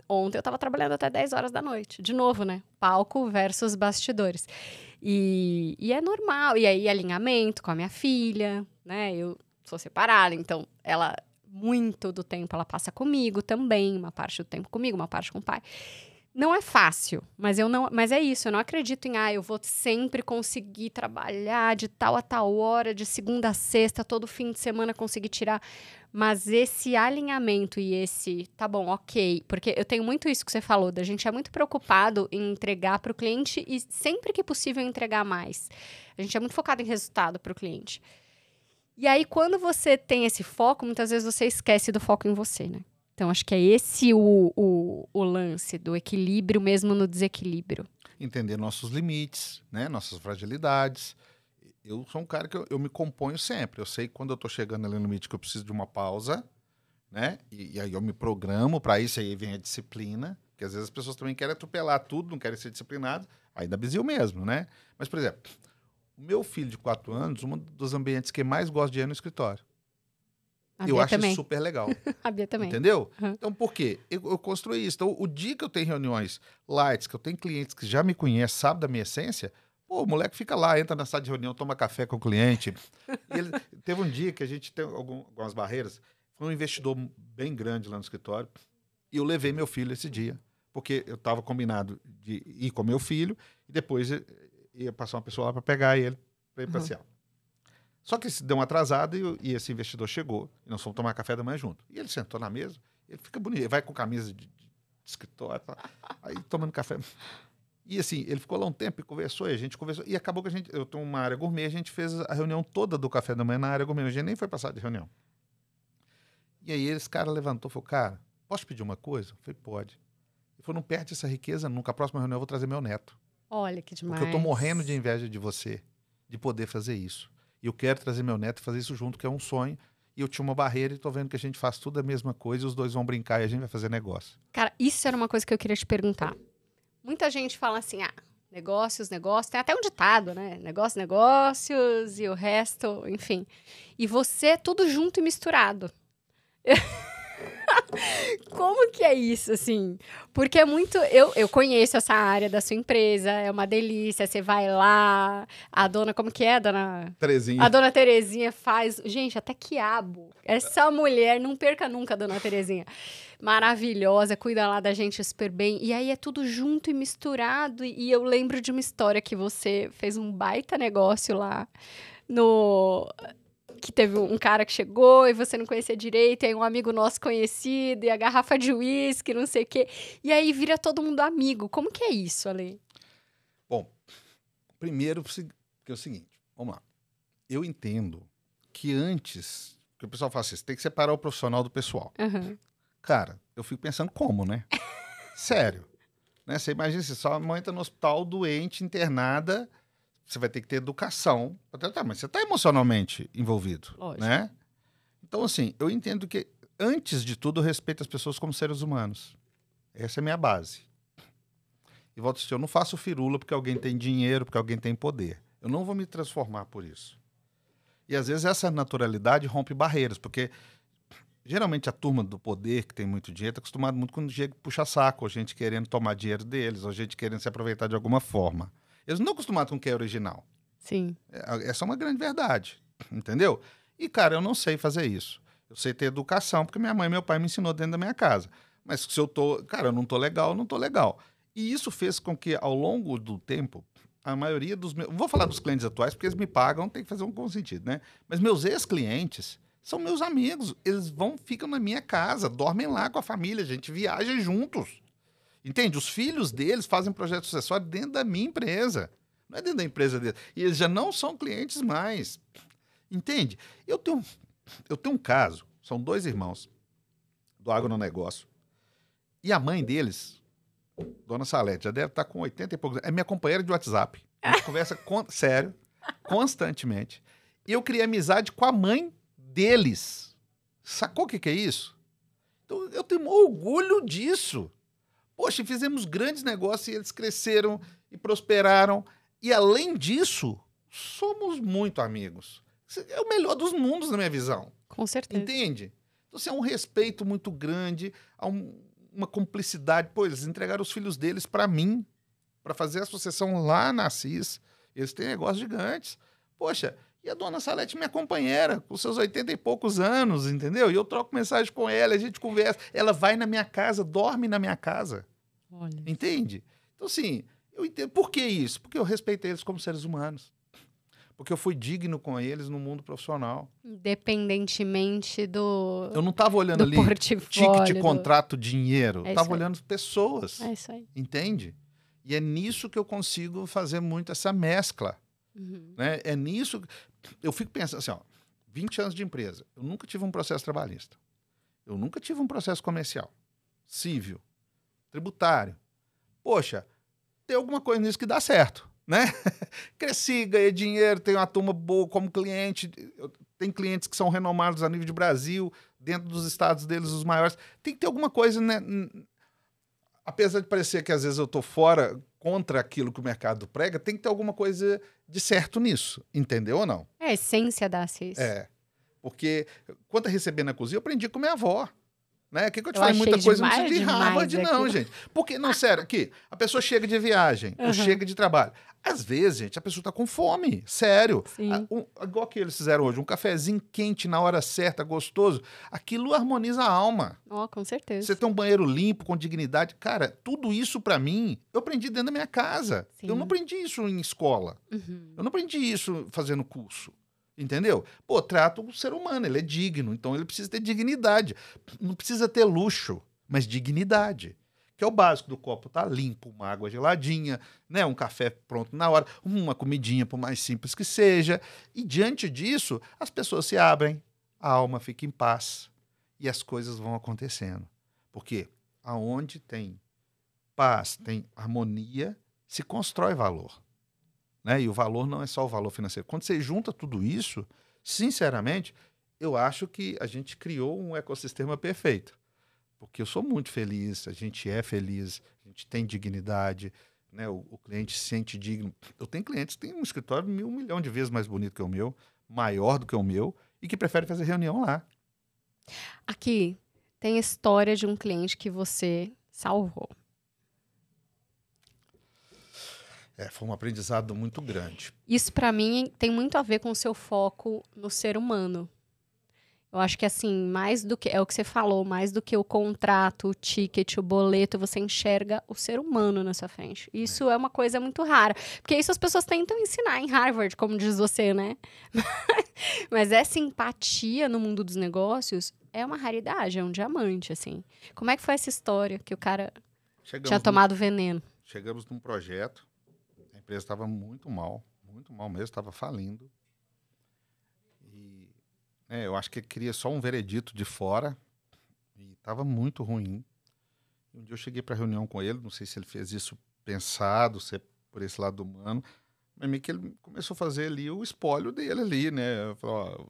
ontem eu tava trabalhando até 10 horas da noite. De novo, né? Palco versus bastidores. E é normal. E aí, alinhamento com a minha filha, né? Eu sou separada, então ela, muito do tempo, ela passa comigo também, uma parte do tempo comigo, uma parte com o pai. Não é fácil, mas é isso, eu não acredito em, eu vou sempre conseguir trabalhar de tal a tal hora, de segunda a sexta, todo fim de semana conseguir tirar. Mas esse alinhamento e esse, tá bom, ok, porque eu tenho muito isso que você falou, da gente é muito preocupado em entregar para o cliente e sempre que possível entregar mais. A gente é muito focado em resultado para o cliente. E aí, quando você tem esse foco, muitas vezes você esquece do foco em você, né? Então, acho que é esse o lance do equilíbrio mesmo no desequilíbrio. Entender nossos limites, né? Nossas fragilidades. Eu sou um cara que eu me componho sempre. Eu sei que quando eu estou chegando ali no limite que eu preciso de uma pausa, né? E aí eu me programo para isso, aí vem a disciplina. Porque às vezes as pessoas também querem atropelar tudo, não querem ser disciplinadas. Aí dá bizil mesmo, né? Mas, por exemplo, o meu filho de 4 anos, um dos ambientes que mais gosta de ir é no escritório. Eu acho isso super legal. A Bia também. Entendeu? Uhum. Então, por quê? Eu construí isso. Então, o dia que eu tenho reuniões lights, que eu tenho clientes que já me conhecem, sabem da minha essência, o moleque fica lá, entra na sala de reunião, toma café com o cliente. Teve um dia que a gente tem algumas barreiras. Foi um investidor bem grande lá no escritório. E eu levei meu filho esse dia. Porque eu estava combinado de ir com meu filho e depois ia passar uma pessoa lá para pegar ele para ir passear. Só que se deu uma atrasada e esse investidor chegou. E nós fomos tomar café da manhã junto. E ele sentou na mesa, ele fica bonito. Ele vai com camisa de escritório, aí tomando café. E assim, ele ficou lá um tempo e conversou, e a gente conversou. E acabou que eu tenho uma área gourmet, a gente fez a reunião toda do café da manhã na área gourmet. A gente nem foi passar de reunião. E aí esse cara levantou e falou, cara, posso pedir uma coisa? Eu falei, pode. Ele falou, não perde essa riqueza nunca. A próxima reunião eu vou trazer meu neto. Olha que demais. Porque eu tô morrendo de inveja de você, de poder fazer isso. E eu quero trazer meu neto e fazer isso junto, que é um sonho. E eu tinha uma barreira e tô vendo que a gente faz tudo a mesma coisa e os dois vão brincar e a gente vai fazer negócio. Cara, isso era uma coisa que eu queria te perguntar. Muita gente fala assim, negócios, tem até um ditado, né? Negócios e o resto, enfim. E você, tudo junto e misturado. Como que é isso, assim? Porque é muito... Eu conheço essa área da sua empresa, é uma delícia. Você vai lá, a dona... Como que é, dona... Terezinha. A dona Terezinha faz... Gente, até quiabo. Essa mulher, não perca nunca a dona Terezinha. Maravilhosa, cuida lá da gente super bem. E aí é tudo junto e misturado. E eu lembro de uma história que você fez um baita negócio lá que teve um cara que chegou e você não conhecia direito, e aí um amigo nosso conhecido, e a garrafa de uísque, não sei o quê. E aí vira todo mundo amigo. Como que é isso, Ale? Bom, primeiro que é o seguinte, vamos lá. Eu entendo que antes, que o pessoal fala assim, você tem que separar o profissional do pessoal. Uhum. Cara, eu fico pensando como, né? Sério. Né? Você imagina se sua mãe está no hospital doente, internada, você vai ter que ter educação para tratar, mas você está emocionalmente envolvido, Lógico. Né? Então, assim, eu entendo que, antes de tudo, eu respeito as pessoas como seres humanos. Essa é a minha base. E volto a dizer, eu não faço firula porque alguém tem dinheiro, porque alguém tem poder. Eu não vou me transformar por isso. E, às vezes, essa naturalidade rompe barreiras, porque, geralmente, a turma do poder, que tem muito dinheiro, está acostumada muito com gente puxa saco, ou gente querendo tomar dinheiro deles, ou gente querendo se aproveitar de alguma forma. Eles não estão acostumados com o que é original. Sim. Essa é uma grande verdade, entendeu? E, cara, eu não sei fazer isso. Eu sei ter educação, porque minha mãe e meu pai me ensinou dentro da minha casa. Mas se eu tô... Cara, eu não tô legal, eu não tô legal. E isso fez com que, ao longo do tempo, a maioria dos meus... Vou falar dos clientes atuais, porque eles me pagam, tem que fazer um sentido, né? Mas meus ex-clientes são meus amigos. Eles ficam na minha casa, dormem lá com a família, a gente viaja juntos. Entende? Os filhos deles fazem projeto sucessório dentro da minha empresa. Não é dentro da empresa deles. E eles já não são clientes mais. Entende? Eu tenho um caso, são 2 irmãos do agronegócio. E a mãe deles, Dona Salete, já deve estar com 80 e poucos anos. É minha companheira de WhatsApp. A gente conversa, sério, constantemente. E eu criei amizade com a mãe deles. Sacou o que é isso? Então, eu tenho orgulho disso. Poxa, fizemos grandes negócios e eles cresceram e prosperaram. E, além disso, somos muito amigos. É o melhor dos mundos, na minha visão. Com certeza. Entende? Então, assim, há um respeito muito grande, há uma cumplicidade. Pô, eles entregaram os filhos deles para mim, para fazer a sucessão lá na Assis. Eles têm negócios gigantes. Poxa, E a dona Salete, minha companheira, com seus 80 e poucos anos, entendeu? E eu troco mensagem com ela, a gente conversa. Ela vai na minha casa, dorme na minha casa. Olha. Entende? Então, assim, eu entendo. Por que isso? Porque eu respeitei eles como seres humanos. Porque eu fui digno com eles no mundo profissional. Independentemente Eu não estava olhando do ali portfólio. ticket, contrato, dinheiro. Eu É isso estava aí. olhando pessoas. É isso aí. Entende? E é nisso que eu consigo fazer muito essa mescla. Uhum. Né? É nisso. Eu fico pensando assim, ó, 20 anos de empresa. Eu nunca tive um processo trabalhista. Eu nunca tive um processo comercial, civil, tributário. Poxa, tem alguma coisa nisso que dá certo, né? Cresci, ganhei dinheiro, tenho uma turma boa como cliente. Tem clientes que são renomados a nível de Brasil, dentro dos estados deles, os maiores. Tem que ter alguma coisa, né? Apesar de parecer que às vezes eu estou fora contra aquilo que o mercado prega, tem que ter alguma coisa de certo nisso, entendeu ou não? É a essência da CIS. É, porque quando eu recebi na cozinha, eu aprendi com minha avó. Né? O que eu te Eu falei? achei Muita coisa não demais, precisa de Harvard, demais não, aquilo. gente. Porque, não, sério, aqui, a pessoa chega de viagem, ou chega de trabalho. Às vezes, gente, a pessoa tá com fome, sério. Sim. Igual que eles fizeram hoje, um cafezinho quente na hora certa, gostoso, aquilo harmoniza a alma. Ó, com certeza. Você tem um banheiro limpo, com dignidade. Cara, tudo isso pra mim, eu aprendi dentro da minha casa. Sim. Eu não aprendi isso em escola. Uhum. Eu não aprendi isso fazendo curso. Entendeu? Pô, trato o ser humano, ele é digno, então ele precisa ter dignidade. Não precisa ter luxo, mas dignidade. Que é o básico do copo tá limpo, uma água geladinha, né? Um café pronto na hora, uma comidinha, por mais simples que seja. E diante disso, as pessoas se abrem, a alma fica em paz e as coisas vão acontecendo. Porque aonde tem paz, tem harmonia, se constrói valor. Né? E o valor não é só o valor financeiro. Quando você junta tudo isso, sinceramente, eu acho que a gente criou um ecossistema perfeito. Porque eu sou muito feliz, a gente é feliz, a gente tem dignidade, né? O cliente se sente digno. Eu tenho clientes que têm um escritório 1.000.000 de vezes mais bonito que o meu, maior do que o meu, e que preferem fazer reunião lá. Aqui tem a história de um cliente que você salvou. Foi um aprendizado muito grande. Isso, pra mim, tem muito a ver com o seu foco no ser humano. Eu acho que, assim, mais do que... É o que você falou, mais do que o contrato, o ticket, o boleto, você enxerga o ser humano na sua frente. Isso é uma coisa muito rara. Porque isso as pessoas tentam ensinar em Harvard, como diz você, né? Mas essa empatia no mundo dos negócios é uma raridade, é um diamante, assim. Como é que foi essa história que o cara tinha tomado veneno? Chegamos num projeto, a empresa estava muito mal mesmo, estava falindo. E eu acho que ele queria só um veredito de fora e estava muito ruim. E um dia eu cheguei para a reunião com ele, não sei se ele fez isso pensado, se é por esse lado humano, mas meio que ele começou a fazer ali o espólio dele ali, né? Eu falei, ó,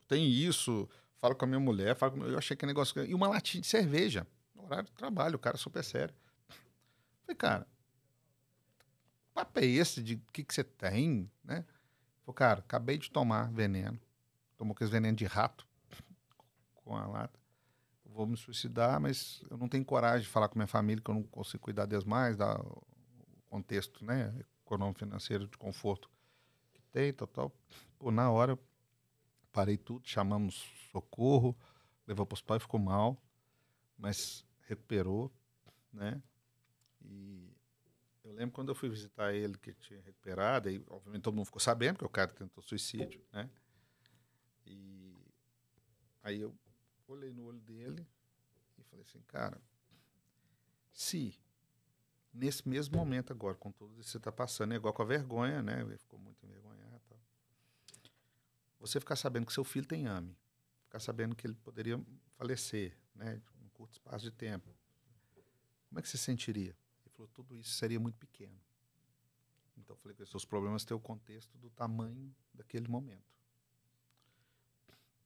tem isso, falo com a minha mulher, eu achei que negócio... E uma latinha de cerveja, no horário de trabalho, o cara super sério. Falei, cara, papo é esse de o que você tem, né? Falei, cara, acabei de tomar veneno. Tomou aquele veneno de rato com a lata. Vou me suicidar, mas eu não tenho coragem de falar com minha família que eu não consigo cuidar deles mais, dar o contexto, né, econômico, financeiro, de conforto que tem, tal. Pô, na hora, parei tudo, chamamos socorro, levou para o hospital e ficou mal, mas recuperou, né? E eu lembro quando eu fui visitar ele, que tinha recuperado, e obviamente todo mundo ficou sabendo que o cara tentou suicídio, né? E aí eu olhei no olho dele e falei assim, cara, se nesse mesmo momento agora, com tudo isso que você está passando, é igual com a vergonha, né? Ele ficou muito envergonhado. Tal. Você ficar sabendo que seu filho tem AME, ficar sabendo que ele poderia falecer, né? Em um curto espaço de tempo. Como é que você sentiria? Ele falou, tudo isso seria muito pequeno. Então eu falei que os seus problemas têm o contexto do tamanho daquele momento.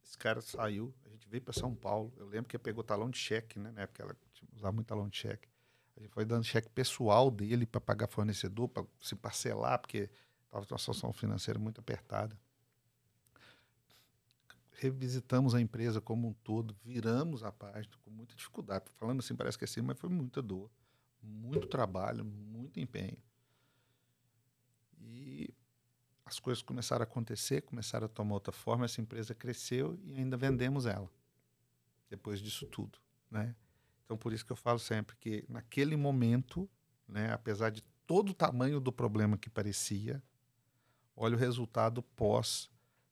Esse cara saiu, a gente veio para São Paulo. Eu lembro que ele pegou talão de cheque, né? Na época ela usava muito talão de cheque. A gente foi dando cheque pessoal dele para pagar fornecedor, para se parcelar, porque estava com uma situação financeira muito apertada. Revisitamos a empresa como um todo, viramos a página com muita dificuldade. Falando assim, parece que é assim, mas foi muita dor, muito trabalho, muito empenho. E as coisas começaram a acontecer, começaram a tomar outra forma, essa empresa cresceu e ainda vendemos ela, depois disso tudo, né? Então, por isso que eu falo sempre que, naquele momento, né, apesar de todo o tamanho do problema que parecia, olha o resultado pós,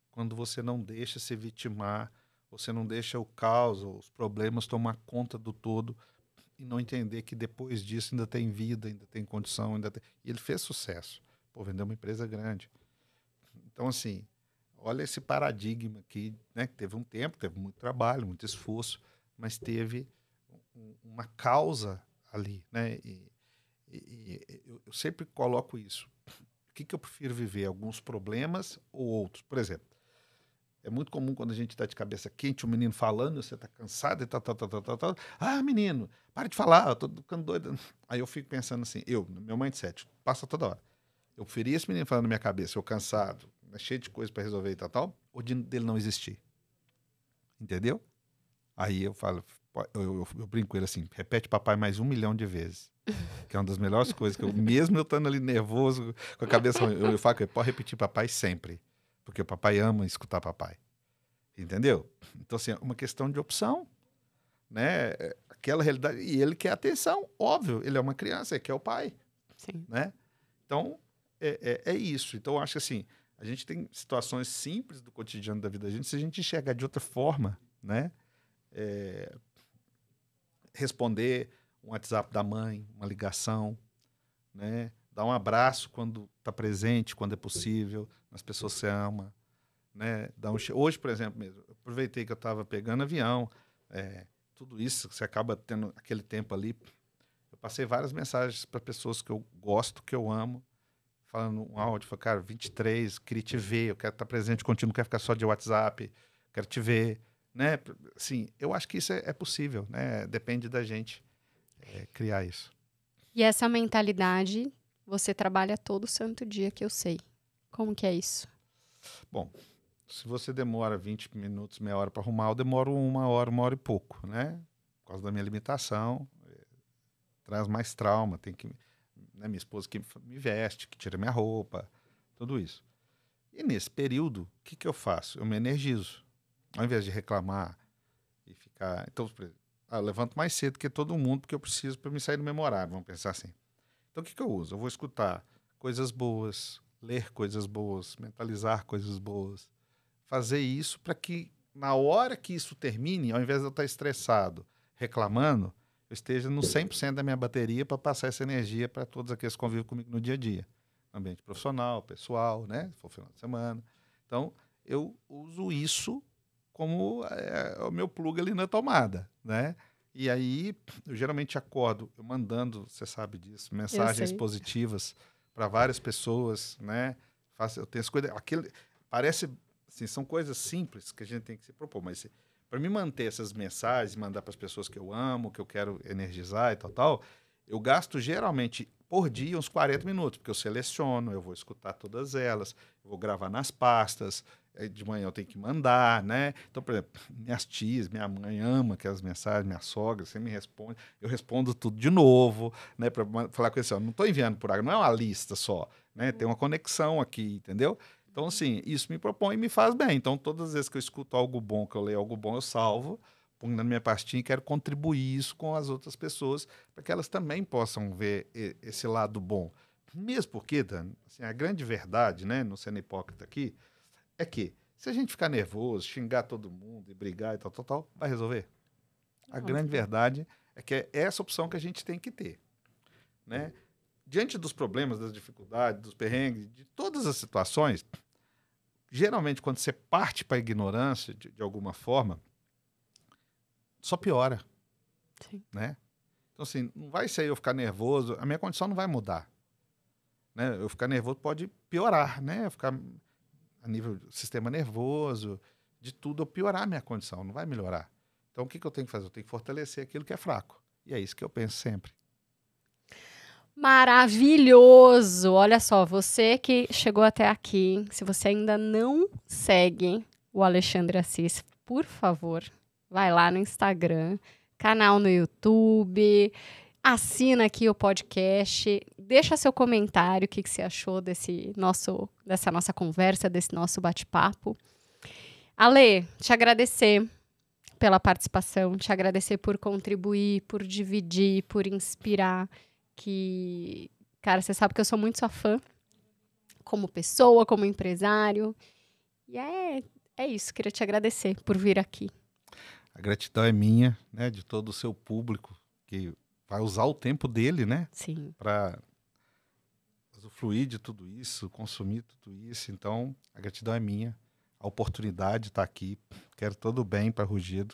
quando você não deixa se vitimar, você não deixa o caos, os problemas tomar conta do todo e não entender que depois disso ainda tem vida, ainda tem condição, E ele fez sucesso. Pô, vendeu uma empresa grande. Então, assim, olha esse paradigma aqui, né, que teve um tempo, teve muito trabalho, muito esforço, mas teve uma causa ali, né? Eu sempre coloco isso. O que eu prefiro viver? Alguns problemas ou outros? Por exemplo, é muito comum quando a gente está de cabeça quente, o menino falando, você está cansado e tal. Ah, menino, para de falar, eu tô ficando doido. Aí eu fico pensando assim, no meu mindset, passa toda hora. Eu preferia esse menino falando na minha cabeça, eu cansado, cheio de coisa para resolver e tal, ou dele não existir. Entendeu? Aí eu falo, eu brinco com ele assim, repete papai mais 1 milhão de vezes. Que é uma das melhores coisas, que mesmo eu estando ali nervoso, com a cabeça ruim, eu falo que pode repetir papai sempre. Porque o papai ama escutar papai. Entendeu? Então, assim, é uma questão de opção, né? Aquela realidade. E ele quer atenção, óbvio. Ele é uma criança, ele quer o pai. Sim. Né? Então, é isso. Então, eu acho que, assim, a gente tem situações simples do cotidiano da vida da gente, se a gente enxergar de outra forma, né? Responder um WhatsApp da mãe, uma ligação, né? Dar um abraço quando está presente, quando é possível, nas pessoas que você ama, né? Hoje, por exemplo, mesmo, eu aproveitei que eu estava pegando avião, tudo isso, você acaba tendo aquele tempo ali. Eu passei várias mensagens para pessoas que eu gosto, que eu amo, falando um áudio, falei, cara, 23, queria te ver, eu quero estar presente contigo, não quero ficar só de WhatsApp, quero te ver, né? Assim, eu acho que isso é possível, né? Depende da gente criar isso. E essa mentalidade você trabalha todo santo dia, que eu sei. Como que é isso? Bom, se você demora 20 minutos, meia hora para arrumar, eu demoro 1 hora e pouco, né? Por causa da minha limitação, traz mais trauma, tem que... Né, minha esposa que me veste, que tira minha roupa, tudo isso. E nesse período, o que eu faço? Eu me energizo. Ao invés de reclamar e ficar... Então, eu levanto mais cedo que todo mundo, porque eu preciso para me sair do mesmo horário, vamos pensar assim. Então, o que eu uso? Eu vou escutar coisas boas, ler coisas boas, mentalizar coisas boas, fazer isso para que, na hora que isso termine, ao invés de eu estar estressado, reclamando, eu esteja no 100% da minha bateria para passar essa energia para todos aqueles que convivem comigo no dia a dia. Ambiente profissional, pessoal, né? Se for final de semana. Então, eu uso isso como o meu plug ali na tomada, né? E aí, eu geralmente acordo, eu mandando, você sabe disso, mensagens positivas para várias pessoas, né? Eu tenho as coisas... Parece... Assim, são coisas simples que a gente tem que se propor, mas para me manter essas mensagens, mandar para as pessoas que eu amo, que eu quero energizar e tal, eu gasto geralmente por dia uns 40 minutos, porque eu seleciono, eu vou escutar todas elas, eu vou gravar nas pastas, de manhã eu tenho que mandar, né? Então, por exemplo, minhas tias, minha mãe ama aquelas mensagens, minha sogra, você me responde, eu respondo tudo de novo, né? Para falar com eles, não estou enviando por água, não é uma lista só, né? Tem uma conexão aqui, entendeu? Então, assim, isso me propõe e me faz bem. Então, todas as vezes que eu escuto algo bom, que eu leio algo bom, eu salvo, ponho na minha pastinha e quero contribuir isso com as outras pessoas para que elas também possam ver esse lado bom. Mesmo porque, Dani, assim, a grande verdade, né, não sendo hipócrita aqui, é que se a gente ficar nervoso, xingar todo mundo e brigar e tal, vai resolver? A grande verdade é que é essa opção que a gente tem que ter, né? Diante dos problemas, das dificuldades, dos perrengues, de todas as situações, geralmente quando você parte para a ignorância, de alguma forma, só piora. Sim. Né? Então, assim, não vai ser eu ficar nervoso, a minha condição não vai mudar. Né? Eu ficar nervoso pode piorar, né? Eu ficar a nível do sistema nervoso, de tudo, eu piorar a minha condição, não vai melhorar. Então, o que eu tenho que fazer? Eu tenho que fortalecer aquilo que é fraco. E é isso que eu penso sempre. Maravilhoso! Olha só, você que chegou até aqui, se você ainda não segue o Alexandre Assis, por favor, vai lá no Instagram, canal no YouTube, assina aqui o podcast, Deixa seu comentário, o que você achou dessa nossa conversa, desse nosso bate-papo. Ale, te agradecer pela participação, te agradecer por contribuir, por dividir, por inspirar. Cara, você sabe que eu sou muito sua fã, como pessoa, como empresário. E é isso, queria te agradecer por vir aqui. A gratidão é minha, né, de todo o seu público, que vai usar o tempo dele, né? Sim. Para usufruir de tudo isso, consumir tudo isso. Então, a gratidão é minha. A oportunidade de estar aqui. Quero todo o bem para Rugido,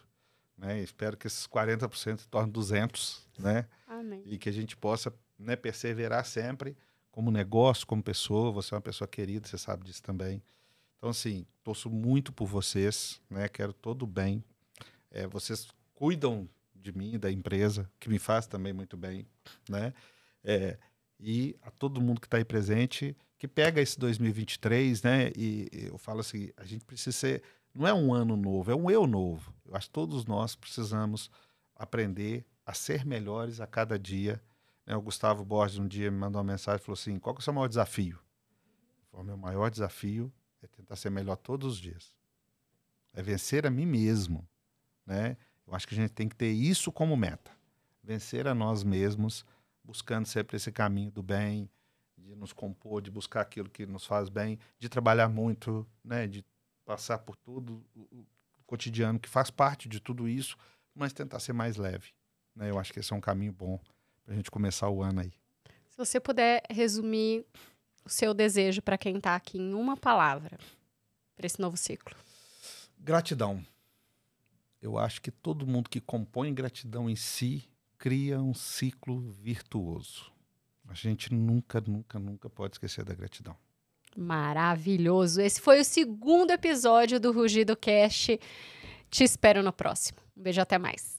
né? Espero que esses 40% se tornem 200, né? Amém. E que a gente possa, né, perseverar sempre como negócio, como pessoa. Você é uma pessoa querida, você sabe disso também. Então, assim, torço muito por vocês, né? Quero todo o bem. Vocês cuidam de mim, da empresa, que me faz também muito bem, né? E a todo mundo que está aí presente, que pega esse 2023, né? E eu falo assim, a gente precisa ser, não é um ano novo, é um eu novo. Eu acho que todos nós precisamos aprender a ser melhores a cada dia. Né? O Gustavo Borges um dia me mandou uma mensagem e falou assim, qual que é o seu maior desafio? O meu maior desafio é tentar ser melhor todos os dias. É vencer a mim mesmo, né? Eu acho que a gente tem que ter isso como meta. Vencer a nós mesmos, buscando sempre esse caminho do bem, de nos compor, de buscar aquilo que nos faz bem, de trabalhar muito, né? De passar por tudo o cotidiano que faz parte de tudo isso, mas tentar ser mais leve, né? Eu acho que esse é um caminho bom para a gente começar o ano aí. Se você puder resumir o seu desejo para quem está aqui em uma palavra para esse novo ciclo. Gratidão. Eu acho que todo mundo que compõe gratidão em si cria um ciclo virtuoso. A gente nunca pode esquecer da gratidão. Maravilhoso. Esse foi o 2º episódio do Rugido Cast. Te espero no próximo. Um beijo, até mais.